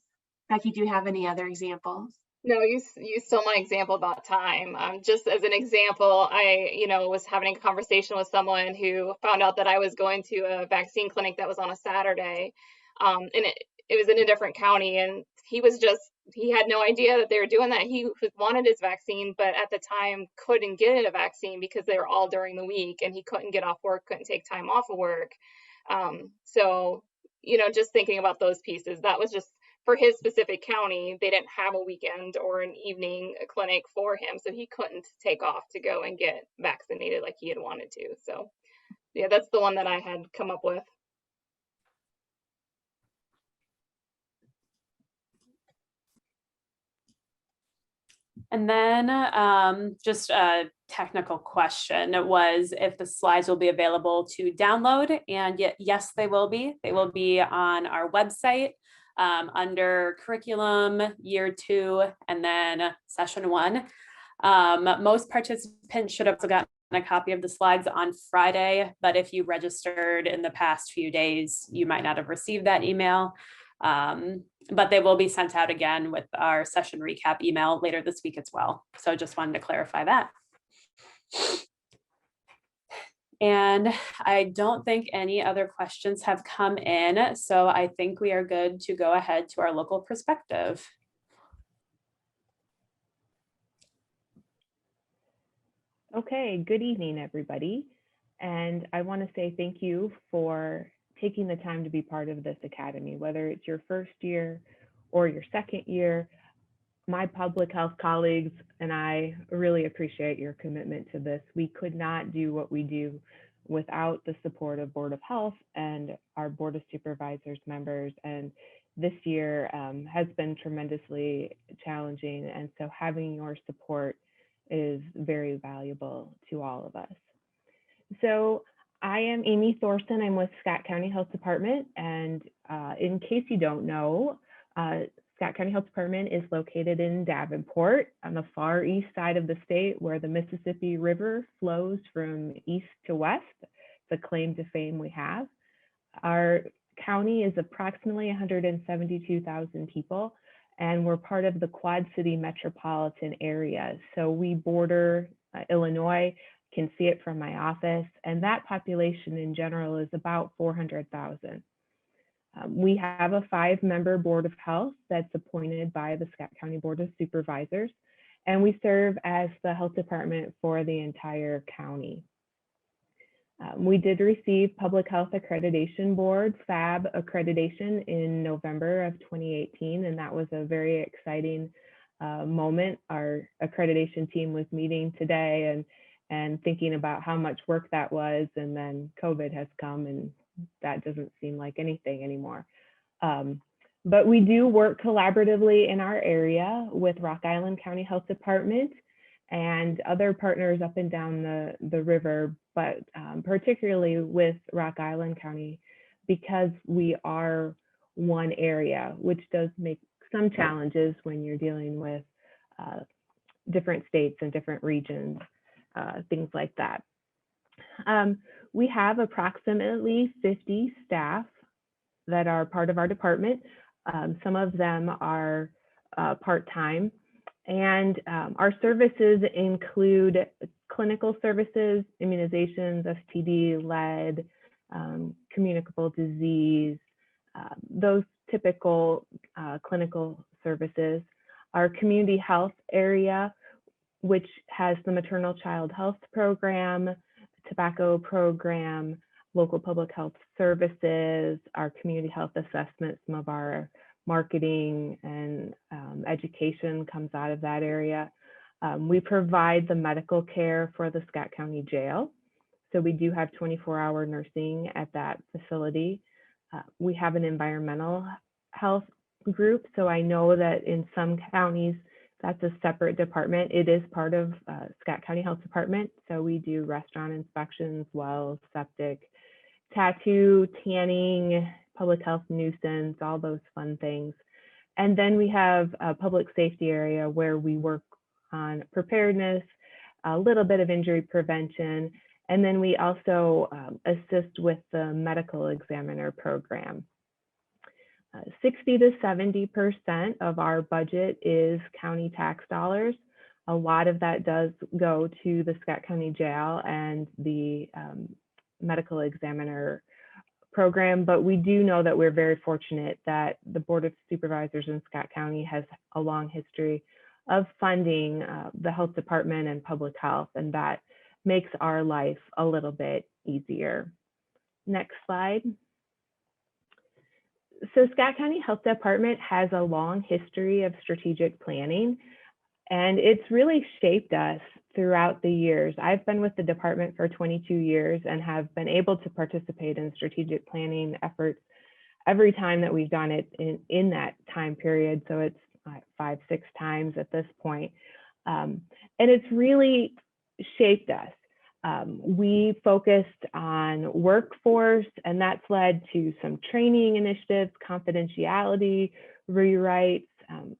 B: Becky, do you have any other examples?
C: No, you stole my example about time. Just as an example, I, was having a conversation with someone who found out that I was going to a vaccine clinic that was on a Saturday, and it was in a different county, and he had no idea that they were doing that. He wanted his vaccine, but at the time couldn't get a vaccine because they were all during the week, and he couldn't get off work, couldn't take time off of work. So, just thinking about those pieces, that was just for his specific county. They didn't have a weekend or an evening clinic for him, so he couldn't take off to go and get vaccinated like he had wanted to. So yeah, that's the one that I had come up with.
A: And then just a technical question was if the slides will be available to download, and yes, they will be. They will be on our website under curriculum year 2 and then session 1. Most participants should have gotten a copy of the slides on Friday, but if you registered in the past few days, you might not have received that email. But they will be sent out again with our session recap email later this week as well. So just wanted to clarify that. And I don't think any other questions have come in. So I think we are good to go ahead to our local perspective.
D: Okay, good evening, everybody. And I want to say thank you for taking the time to be part of this academy, whether it's your first year or your second year. My public health colleagues and I really appreciate your commitment to this. We could not do what we do without the support of Board of Health and our Board of Supervisors members. And this year has been tremendously challenging. And so having your support is very valuable to all of us. So I am Amy Thorson. I'm with Scott County Health Department. And in case you don't know, Scott County Health Department is located in Davenport on the far east side of the state where the Mississippi River flows from east to west. It's a claim to fame we have. Our county is approximately 172,000 people, and we're part of the Quad City metropolitan area. So we border Illinois, can see it from my office, and that population in general is about 400,000. We have a 5-member Board of Health that's appointed by the Scott County Board of Supervisors, and we serve as the health department for the entire county. We did receive Public Health Accreditation Board, FAB accreditation in November of 2018, and that was a very exciting moment. Our accreditation team was meeting today and thinking about how much work that was, and then COVID has come and that doesn't seem like anything anymore. But we do work collaboratively in our area with Rock Island County Health Department and other partners up and down the river, but particularly with Rock Island County because we are one area, which does make some challenges when you're dealing with different states and different regions, things like that. We have approximately 50 staff that are part of our department. Some of them are part-time, and our services include clinical services, immunizations, STD, lead, communicable disease, those typical clinical services. Our community health area, which has the maternal child health program, tobacco program, local public health services, our community health assessment, some of our marketing and education comes out of that area. We provide the medical care for the Scott County Jail. So we do have 24-hour nursing at that facility. We have an environmental health group. So I know that in some counties, that's a separate department. It is part of Scott County Health Department. So we do restaurant inspections, wells, septic, tattoo, tanning, public health nuisance, all those fun things. And then we have a public safety area where we work on preparedness, a little bit of injury prevention, and then we also assist with the medical examiner program. 60 to 70% of our budget is county tax dollars. A lot of that does go to the Scott County Jail and the medical examiner program, but we do know that we're very fortunate that the Board of Supervisors in Scott County has a long history of funding the health department and public health, and that makes our life a little bit easier. Next slide. So Scott County Health Department has a long history of strategic planning, and it's really shaped us throughout the years. I've been with the department for 22 years and have been able to participate in strategic planning efforts every time that we've done it in that time period. So it's 5, 6 times at this point. And it's really shaped us. We focused on workforce, and that's led to some training initiatives, confidentiality, rewrites,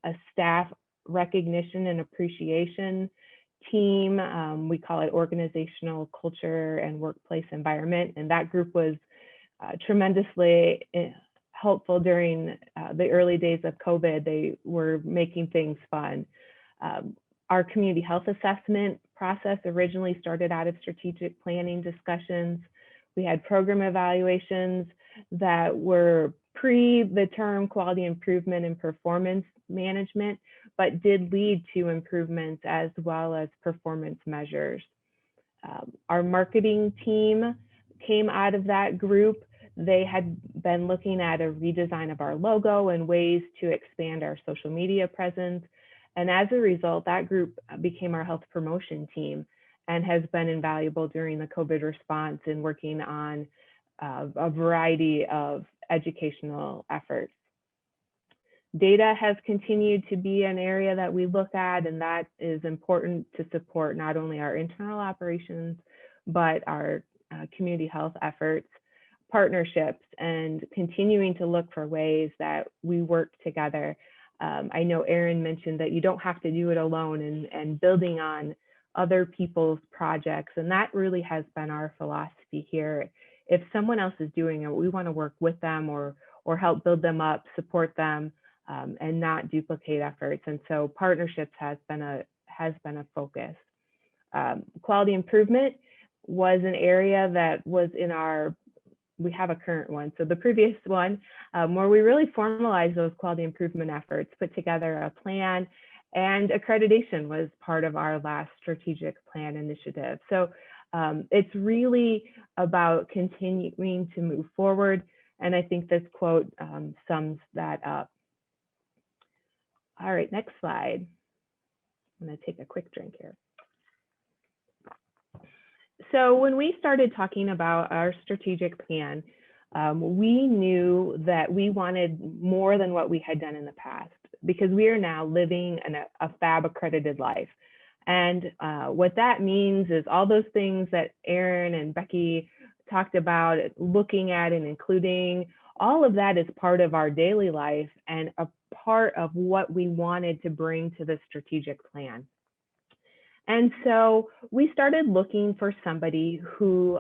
D: a staff recognition and appreciation team. We call it organizational culture and workplace environment. And that group was tremendously helpful during the early days of COVID. They were making things fun. Our community health assessment process originally started out of strategic planning discussions. We had program evaluations that were pre the term quality improvement and performance management, but did lead to improvements as well as performance measures. Our marketing team came out of that group. They had been looking at a redesign of our logo and ways to expand our social media presence. And as a result, that group became our health promotion team and has been invaluable during the COVID response in working on a variety of educational efforts. Data has continued to be an area that we look at, and that is important to support not only our internal operations, but our community health efforts, partnerships, and continuing to look for ways that we work together. I know Erin mentioned that you don't have to do it alone, and building on other people's projects. And that really has been our philosophy here. If someone else is doing it, we want to work with them or help build them up, support them, and not duplicate efforts. And so partnerships has been a focus. Quality improvement was an area that was in our, we have a current one. So the previous one, where we really formalized those quality improvement efforts, put together a plan, and accreditation was part of our last strategic plan initiative. So it's really about continuing to move forward. And I think this quote sums that up. All right, next slide. I'm gonna take a quick drink here. So when we started talking about our strategic plan, we knew that we wanted more than what we had done in the past, because we are now living in a FAB accredited life. And what that means is all those things that Erin and Becky talked about, looking at and including, all of that is part of our daily life and a part of what we wanted to bring to the strategic plan. And so we started looking for somebody who,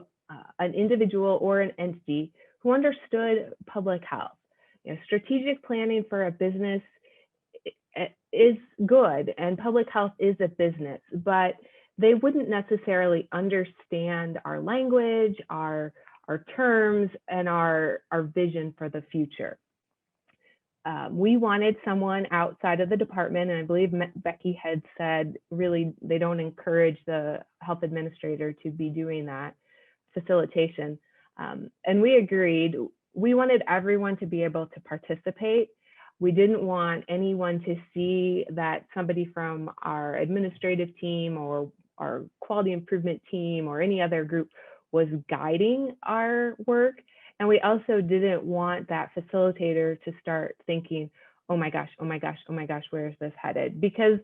D: an individual or an entity who understood public health. You know, strategic planning for a business is good, and public health is a business, but they wouldn't necessarily understand our language, our terms, and our vision for the future. We wanted someone outside of the department, and I believe Becky had said, really, they don't encourage the health administrator to be doing that facilitation. And we agreed. We wanted everyone to be able to participate. We didn't want anyone to see that somebody from our administrative team or our quality improvement team or any other group was guiding our work. And we also didn't want that facilitator to start thinking, oh my gosh, oh my gosh, oh my gosh, where is this headed? Because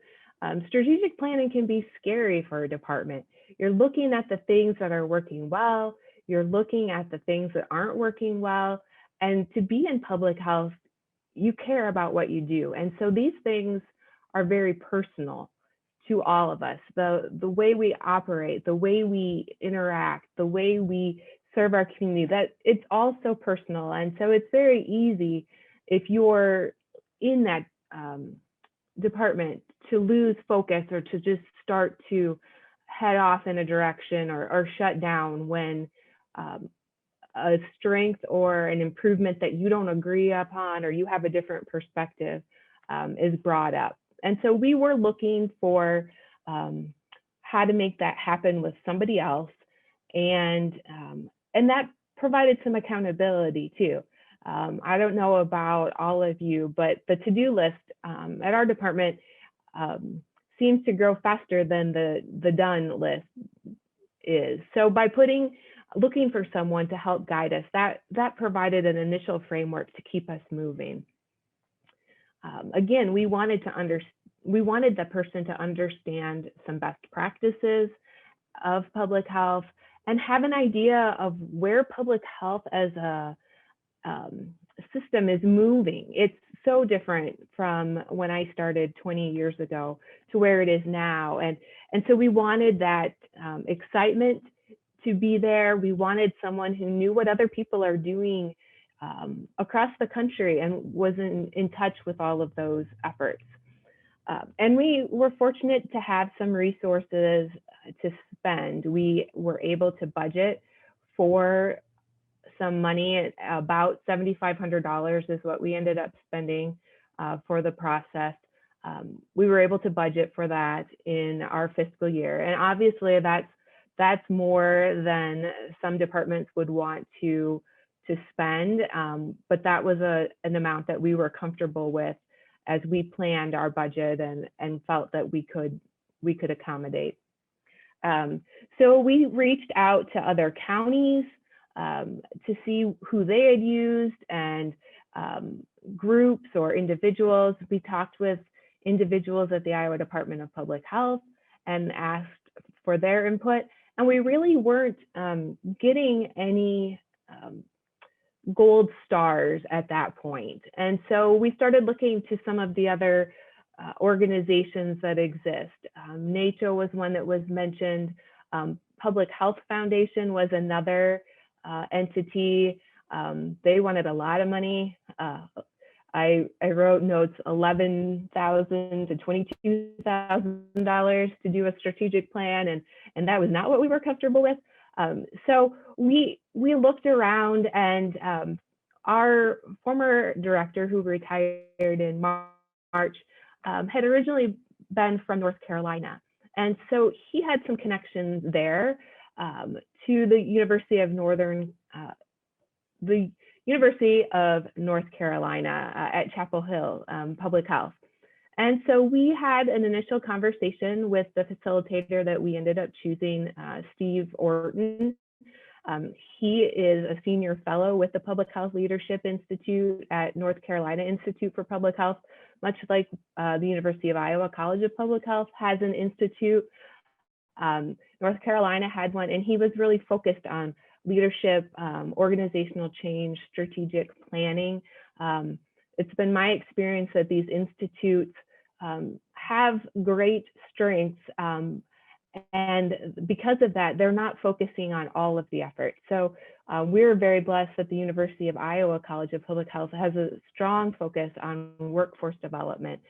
D: strategic planning can be scary for a department. You're looking at the things that are working well, you're looking at the things that aren't working well. And to be in public health, you care about what you do. And so these things are very personal to all of us. The way we operate, the way we interact, the way we serve our community, that it's all so personal. And so it's very easy if you're in that department to lose focus or to just start to head off in a direction or shut down when a strength or an improvement that you don't agree upon or you have a different perspective is brought up. And so we were looking for how to make that happen with somebody else, and that provided some accountability too. I don't know about all of you, but the to-do list at our department seems to grow faster than the done list is. So by looking for someone to help guide us, that provided an initial framework to keep us moving. Again, we wanted the person to understand some best practices of public health and have an idea of where public health as a system is moving. It's so different from when I started 20 years ago to where it is now. And so we wanted that excitement to be there. We wanted someone who knew what other people are doing across the country and was in touch with all of those efforts. And we were fortunate to have some resources to spend. We were able to budget for some money. About $7,500 is what we ended up spending for the process. We were able to budget for that in our fiscal year. And obviously that's more than some departments would want to spend, but that was an amount that we were comfortable with as we planned our budget and felt that we could accommodate. So we reached out to other counties to see who they had used, and groups or individuals. We talked with individuals at the Iowa Department of Public Health and asked for their input. And we really weren't getting any gold stars at that point. And so we started looking to some of the other organizations that exist. NACCHO was one that was mentioned. Public Health Foundation was another entity. They wanted a lot of money. I wrote notes, $11,000 to $22,000 to do a strategic plan, and that was not what we were comfortable with. So we looked around, and our former director, who retired in March, had originally been from North Carolina, and so he had some connections there to the University of North Carolina at Chapel Hill Public Health. And so we had an initial conversation with the facilitator that we ended up choosing, Steve Orton. He is a senior fellow with the Public Health Leadership Institute at North Carolina Institute for Public Health, much like the University of Iowa College of Public Health has an institute. North Carolina had one, and he was really focused on leadership, organizational change, strategic planning. It's been my experience that these institutes have great strengths, and because of that, they're not focusing on all of the effort. So we're very blessed that the University of Iowa College of Public Health has a strong focus on workforce development.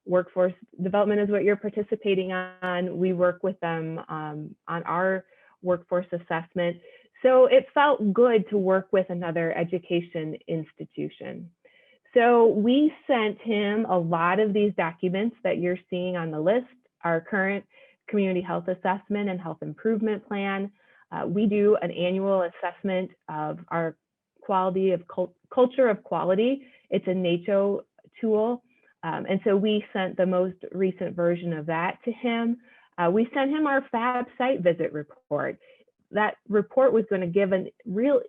D: Workforce development is what you're participating on. We work with them on our workforce assessment. So it felt good to work with another education institution. So we sent him a lot of these documents that you're seeing on the list, our current community health assessment and health improvement plan. We do an annual assessment of our quality of culture of quality. It's a NACCHO tool. And so we sent the most recent version of that to him. We sent him our FAB site visit report. that report was going to give a real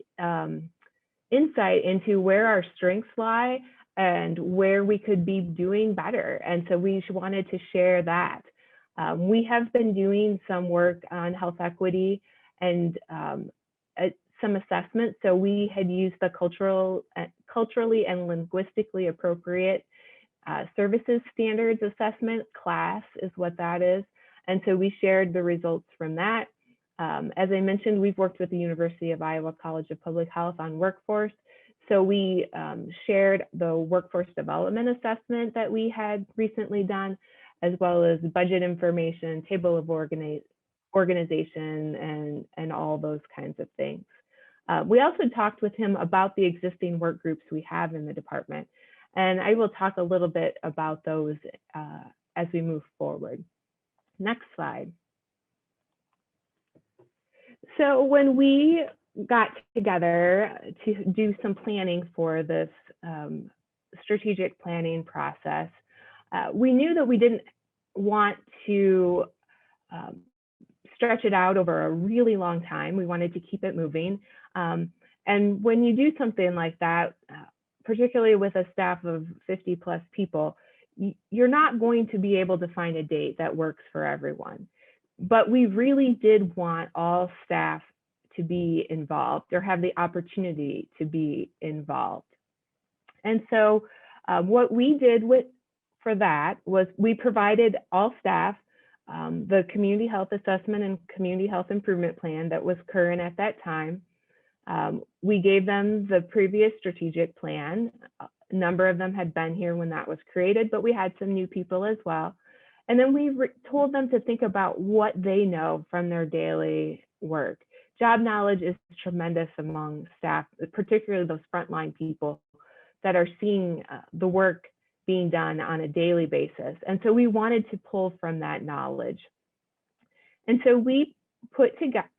D: insight into where our strengths lie and where we could be doing better. And so we wanted to share that. We have been doing some work on health equity and some assessments. So we had used the culturally and linguistically appropriate services standards assessment class is what that is. And so we shared the results from that. As I mentioned, we've worked with the University of Iowa College of Public Health on workforce. So we shared the workforce development assessment that we had recently done, as well as budget information, table of organization, and all those kinds of things. We also talked with him about the existing work groups we have in the department. And I will talk a little bit about those as we move forward. Next slide. So when we got together to do some planning for this strategic planning process, we knew that we didn't want to stretch it out over a really long time. We wanted to keep it moving. And when you do something like that, particularly with a staff of 50 plus people, you're not going to be able to find a date that works for everyone. But we really did want all staff to be involved or have the opportunity to be involved. And so what we did for that was we provided all staff the community health assessment and community health improvement plan that was current at that time. We gave them the previous strategic plan. A number of them had been here when that was created, but we had some new people as well. And then we told them to think about what they know from their daily work. Job knowledge is tremendous among staff, particularly those frontline people that are seeing the work being done on a daily basis. And so we wanted to pull from that knowledge. And so we put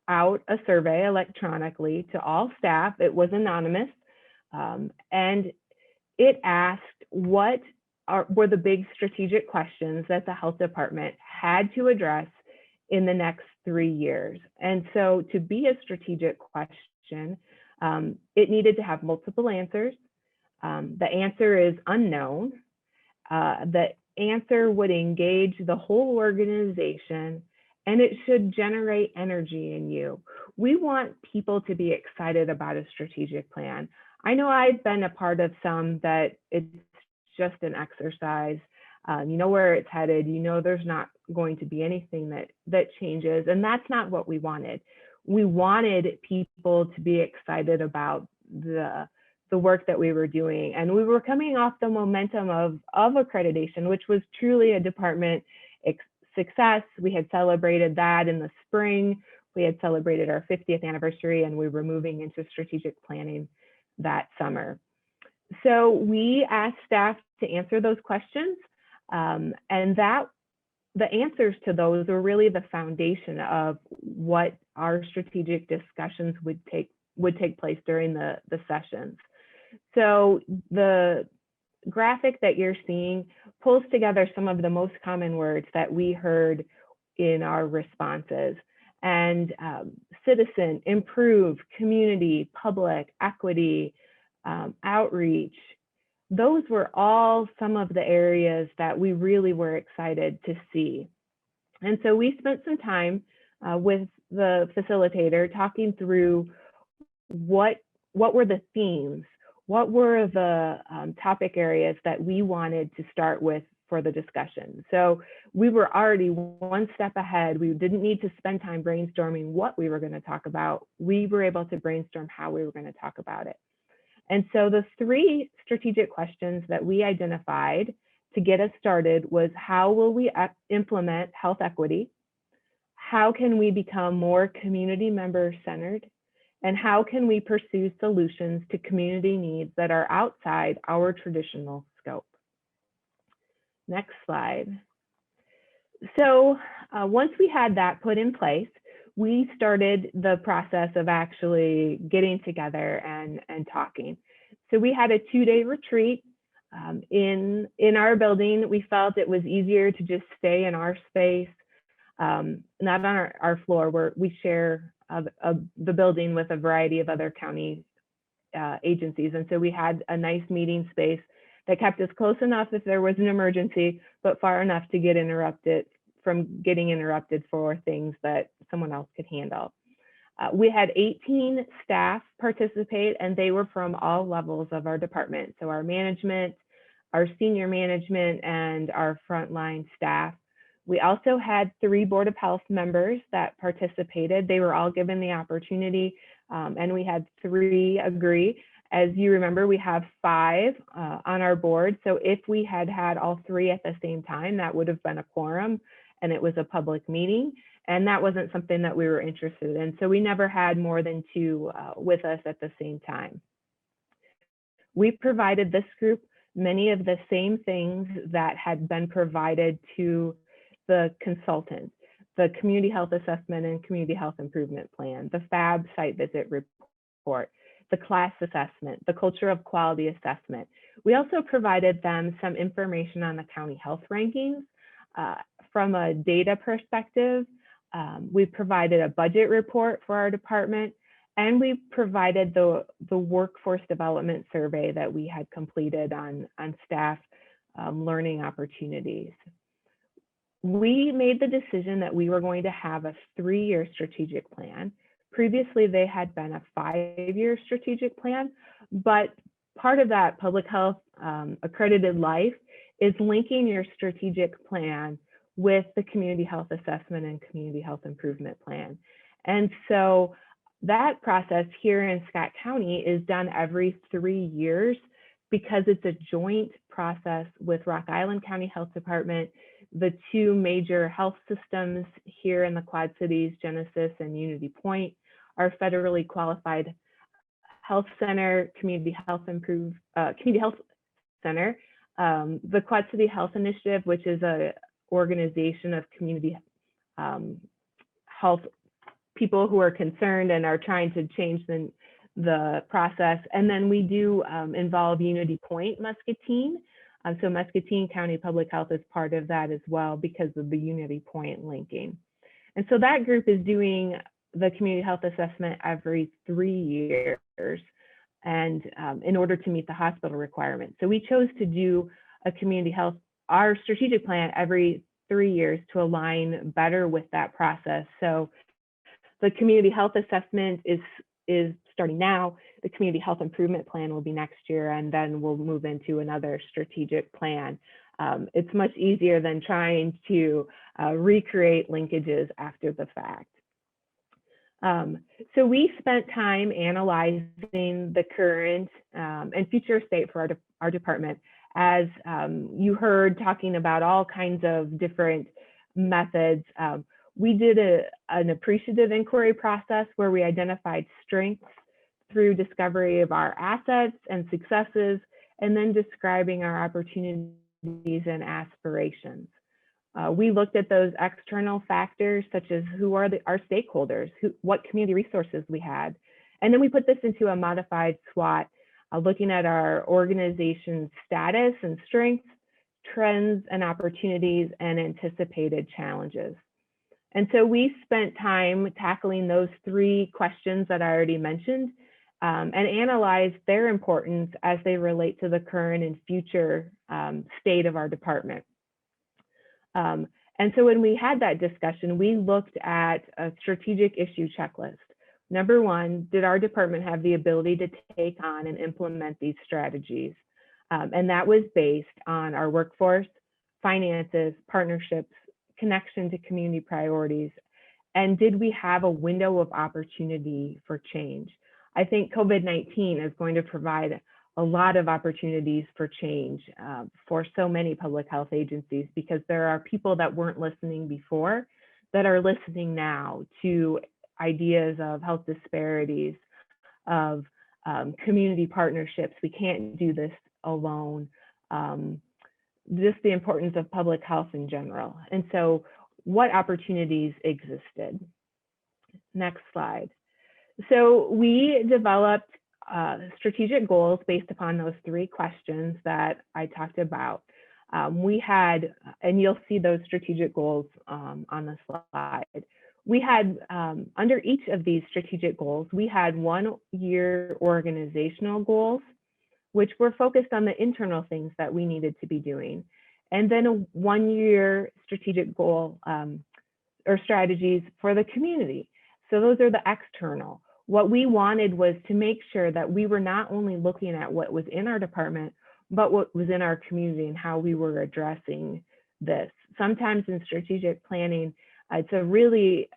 D: out a survey electronically to all staff. It was anonymous, and it asked what were the big strategic questions that the health department had to address in the next 3 years. And so to be a strategic question, it needed to have multiple answers. The answer is unknown. The answer would engage the whole organization, and it should generate energy in you. We want people to be excited about a strategic plan. I know I've been a part of some that it's just an exercise. You know where it's headed. You know there's not going to be anything that changes, and that's not what we wanted. We wanted people to be excited about the work that we were doing, and we were coming off the momentum of accreditation, which was truly a department success. We had celebrated that in the spring. We had celebrated our 50th anniversary, and we were moving into strategic planning that summer. So we asked staff to answer those questions, and the answers to those were really the foundation of what our strategic discussions would take place during the sessions. So the graphic that you're seeing pulls together some of the most common words that we heard in our responses. And citizen, improve, community, public, equity, outreach. Those were all some of the areas that we really were excited to see. And so we spent some time with the facilitator talking through what were the themes, what were the topic areas that we wanted to start with for the discussion. So we were already one step ahead. We didn't need to spend time brainstorming what we were going to talk about. We were able to brainstorm how we were going to talk about it. And so the 3 strategic questions that we identified to get us started was, how will we implement health equity? How can we become more community member centered? And how can we pursue solutions to community needs that are outside our traditional scope? Next slide. So once we had that put in place, we started the process of actually getting together and talking. So we had a 2-day retreat in our building. We felt it was easier to just stay in our space, not on our floor where we share the building with a variety of other county agencies. And so we had a nice meeting space that kept us close enough if there was an emergency, but far enough to get interrupted from getting interrupted for things that someone else could handle. We had 18 staff participate, and they were from all levels of our department. So our management, our senior management, and our frontline staff. We also had 3 Board of Health members that participated. They were all given the opportunity, and we had 3 agree. As you remember, we have 5 on our board. So if we had had all 3 at the same time, that would have been a quorum, and it was a public meeting. And that wasn't something that we were interested in. So we never had more than 2 with us at the same time. We provided this group many of the same things that had been provided to the consultant: the community health assessment and community health improvement plan, the FAB site visit report, the class assessment, the culture of quality assessment. We also provided them some information on the county health rankings. From a data perspective, we provided a budget report for our department, and we provided the workforce development survey that we had completed on staff learning opportunities. We made the decision that we were going to have a 3-year strategic plan. Previously, they had been a 5-year strategic plan, but part of that public health accredited life is linking your strategic plan with the community health assessment and community health improvement plan. And so that process here in Scott County is done every 3 years because it's a joint process with Rock Island County Health Department, the 2 major health systems here in the Quad Cities, Genesis and Unity Point, our federally qualified health center, Community Health Center, the Quad City Health Initiative, which is a organization of community health people who are concerned and are trying to change the process. And then we do involve Unity Point Muscatine. So Muscatine County Public Health is part of that as well because of the Unity Point linking. And so that group is doing the community health assessment every 3 years, and in order to meet the hospital requirements. So we chose to do a community health, our strategic plan every 3 years to align better with that process. So the community health assessment is starting now. The community health improvement plan will be next year, and then we'll move into another strategic plan. It's much easier than trying to recreate linkages after the fact. So we spent time analyzing the current and future state for our department. As you heard, talking about all kinds of different methods. We did an appreciative inquiry process where we identified strengths through discovery of our assets and successes, and then describing our opportunities and aspirations. We looked at those external factors, such as who are our stakeholders, what community resources we had. And then we put this into a modified SWOT, looking at our organization's status and strengths, trends and opportunities, and anticipated challenges. And so we spent time tackling those 3 questions that I already mentioned, and analyzed their importance as they relate to the current and future state of our department. And so when we had that discussion, we looked at a strategic issue checklist. Number 1, did our department have the ability to take on and implement these strategies? And that was based on our workforce, finances, partnerships, connection to community priorities, and did we have a window of opportunity for change? I think COVID-19 is going to provide a lot of opportunities for change for so many public health agencies, because there are people that weren't listening before that are listening now to ideas of health disparities, of community partnerships. We can't do this alone. Just the importance of public health in general. And so what opportunities existed? Next slide. So we developed strategic goals based upon those 3 questions that I talked about. We had, and you'll see those strategic goals on the slide. we had, under each of these strategic goals, we had 1 year organizational goals, which were focused on the internal things that we needed to be doing. And then a 1 year strategic goal or strategies for the community. So those are the external. What we wanted was to make sure that we were not only looking at what was in our department, but what was in our community and how we were addressing this. Sometimes in strategic planning, it's a really,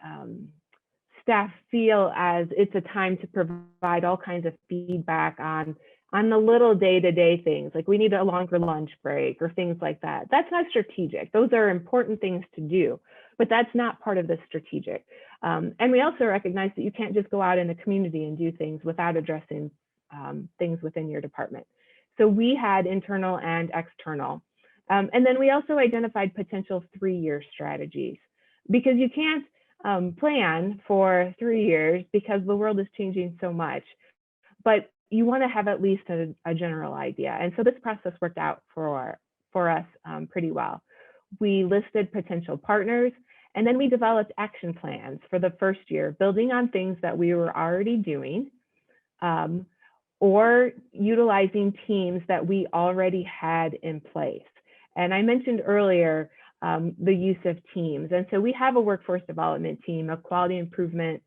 D: staff feel as it's a time to provide all kinds of feedback on the little day-to-day things, like we need a longer lunch break or things like that. That's not strategic. Those are important things to do, but that's not part of the strategic. And we also recognize that you can't just go out in the community and do things without addressing things within your department. So we had internal and external. And then we also identified potential 3-year strategies, because you can't plan for 3 years because the world is changing so much. But you want to have at least a general idea. And so this process worked out for us pretty well. We listed potential partners, and then we developed action plans for the first year, building on things that we were already doing, or utilizing teams that we already had in place. And I mentioned earlier the use of teams. And so we have a workforce development team, a quality improvement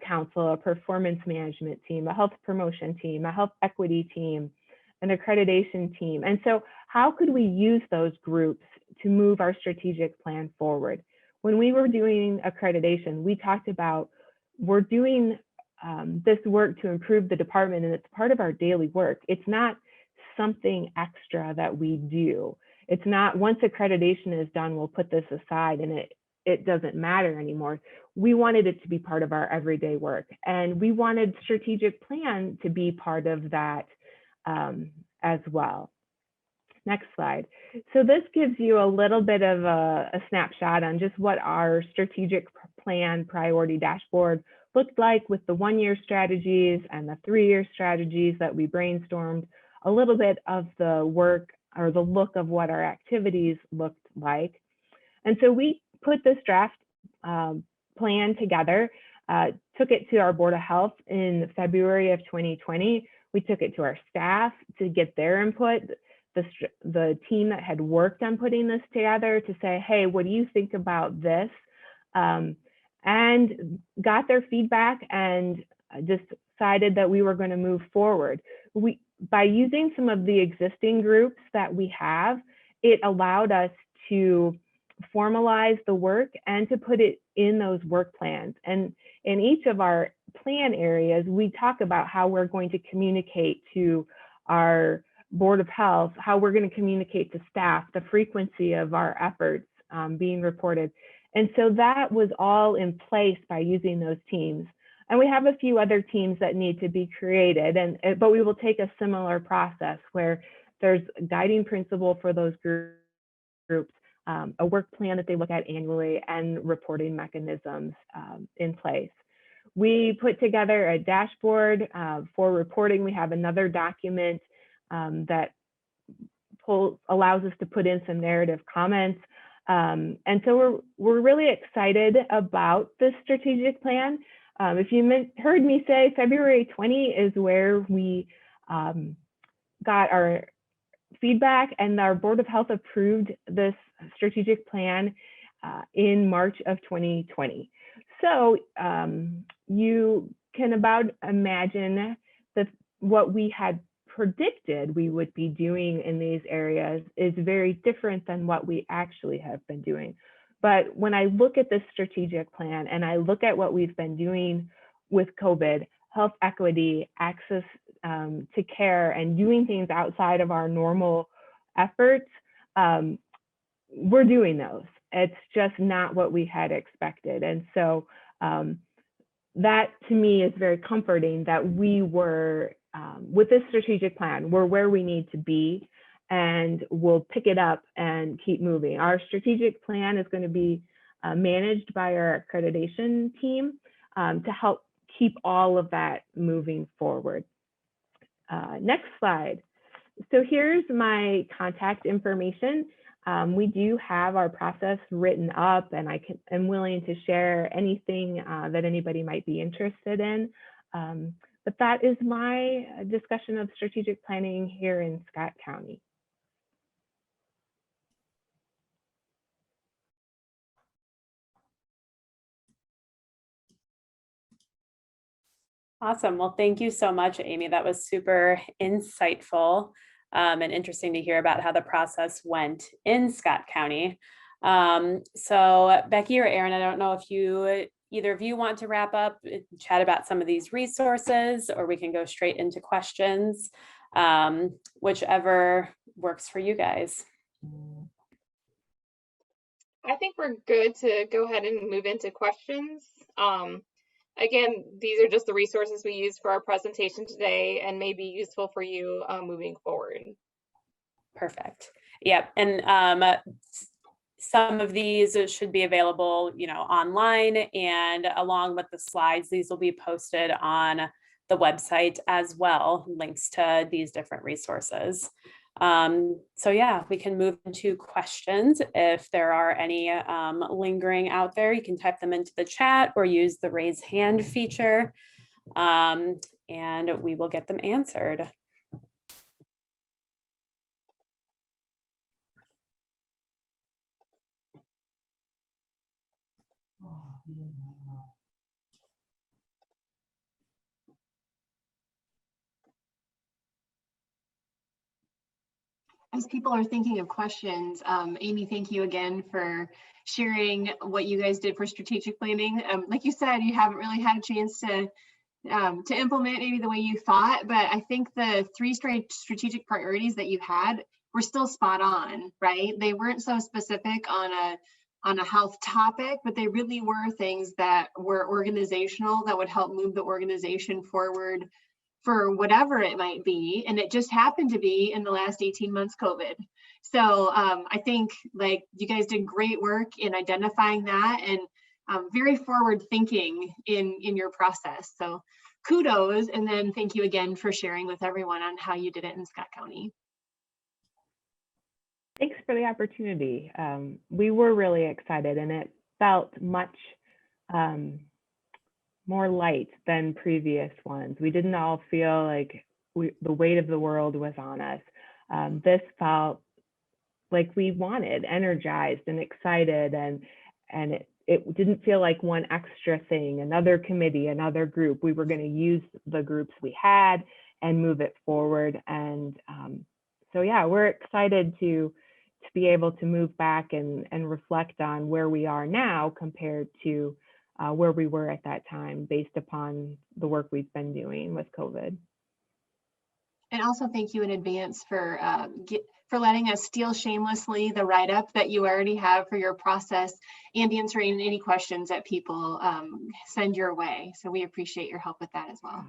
D: council, a performance management team, a health promotion team, a health equity team, an accreditation team. And so how could we use those groups to move our strategic plan forward? When we were doing accreditation, we talked about we're doing this work to improve the department, and it's part of our daily work. It's not something extra that we do. It's not once accreditation is done, we'll put this aside and it doesn't matter anymore. We wanted it to be part of our everyday work, and we wanted strategic plan to be part of that as well. Next slide. So this gives you a little bit of a snapshot on just what our strategic plan priority dashboard looked like, with the 1-year strategies and the 3-year strategies that we brainstormed, a little bit of the work or the look of what our activities looked like. And so we put this draft plan together, took it to our Board of Health in February of 2020. We took it to our staff to get their input, the team that had worked on putting this together, to say, hey, what do you think about this? And got their feedback and decided that we were going to move forward. By using some of the existing groups that we have, it allowed us to formalize the work and to put it in those work plans. And in each of our plan areas, we talk about how we're going to communicate to our Board of Health, how we're going to communicate to staff, the frequency of our efforts being reported. And so that was all in place by using those teams. And we have a few other teams that need to be created, but we will take a similar process where there's a guiding principle for those groups, a work plan that they look at annually, and reporting mechanisms in place. We put together a dashboard for reporting. We have another document that allows us to put in some narrative comments. And so we're really excited about this strategic plan. If you heard me say February 20 is where we got our feedback, and our Board of Health approved this strategic plan in March of 2020. So you can about imagine that what we had predicted we would be doing in these areas is very different than what we actually have been doing. But when I look at this strategic plan and I look at what we've been doing with COVID, health equity, access to care, and doing things outside of our normal efforts, we're doing those. It's just not what we had expected. And so that to me is very comforting that we were, with this strategic plan, we're where we need to be, and we'll pick it up and keep moving. Our strategic plan is going to be managed by our accreditation team to help keep all of that moving forward. Next slide. So here's my contact information. We do have our process written up, and am willing to share anything that anybody might be interested in. But that is my discussion of strategic planning here in Scott County.
A: Awesome. Well, thank you so much, Amy. That was super insightful and interesting to hear about how the process went in Scott County. So Becky or Erin, I don't know if either of you want to wrap up, chat about some of these resources, or we can go straight into questions, whichever works for you guys.
C: I think we're good to go ahead and move into questions. Again, these are just the resources we use for our presentation today and may be useful for you moving forward.
A: Perfect. Yep. And some of these should be available, online, and along with the slides, these will be posted on the website as well, links to these different resources. So yeah, we can move into questions. If there are any lingering out there, you can type them into the chat or use the raise hand feature, and we will get them answered.
B: As people are thinking of questions, Amy, thank you again for sharing what you guys did for strategic planning. Like you said, you haven't really had a chance to implement maybe the way you thought, but I think the three strategic priorities that you had were still spot on, right? They weren't so specific on a health topic, but they really were things that were organizational, that would help move the organization forward for whatever it might be. And it just happened to be in the last 18 months COVID. So I think like you guys did great work in identifying that, and very forward thinking in your process. So kudos, and then thank you again for sharing with everyone on how you did it in Scott County.
D: Thanks for the opportunity. We were really excited, and it felt much more light than previous ones. We didn't all feel like the weight of the world was on us. This felt like we wanted, energized and excited, and it didn't feel like one extra thing, another committee, another group. We were going to use the groups we had and move it forward. And so yeah, we're excited to be able to move back and reflect on where we are now compared to where we were at that time, based upon the work we've been doing with COVID.
B: And also thank you in advance for letting us steal shamelessly the write-up that you already have for your process, and answering any questions that people send your way. So we appreciate your help with that as well.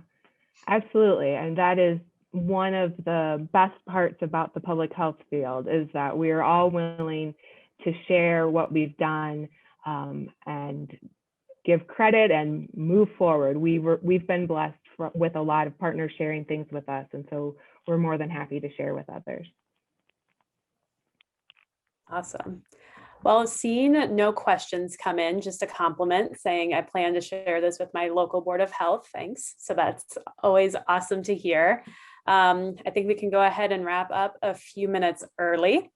D: Absolutely. And that is one of the best parts about the public health field, is that we are all willing to share what we've done and give credit and move forward. We've been blessed with a lot of partners sharing things with us, and so we're more than happy to share with others.
A: Awesome. Well, seeing no questions come in, just a compliment saying I plan to share this with my local Board of Health. Thanks. So that's always awesome to hear. I think we can go ahead and wrap up a few minutes early.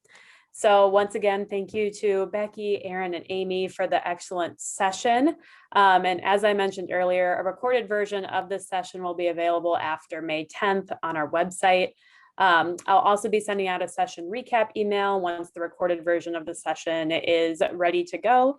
A: So once again, thank you to Becky, Erin, and Amy for the excellent session. And as I mentioned earlier, a recorded version of this session will be available after May 10th on our website. I'll also be sending out a session recap email once the recorded version of the session is ready to go.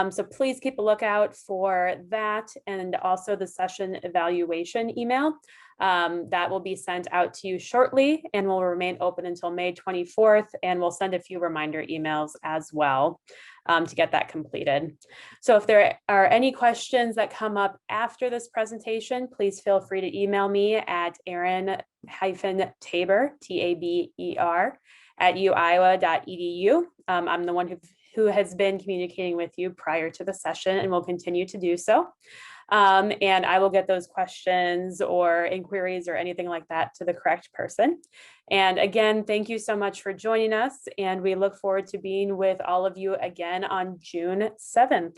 A: So please keep a lookout for that, and also the session evaluation email. That will be sent out to you shortly and will remain open until May 24th, and we'll send a few reminder emails as well to get that completed. So if there are any questions that come up after this presentation, please feel free to email me at Erin-Taber, Taber, at uiowa.edu. I'm the one who has been communicating with you prior to the session and will continue to do so. And I will get those questions or inquiries or anything like that to the correct person. And again, thank you so much for joining us. And we look forward to being with all of you again on June 7th.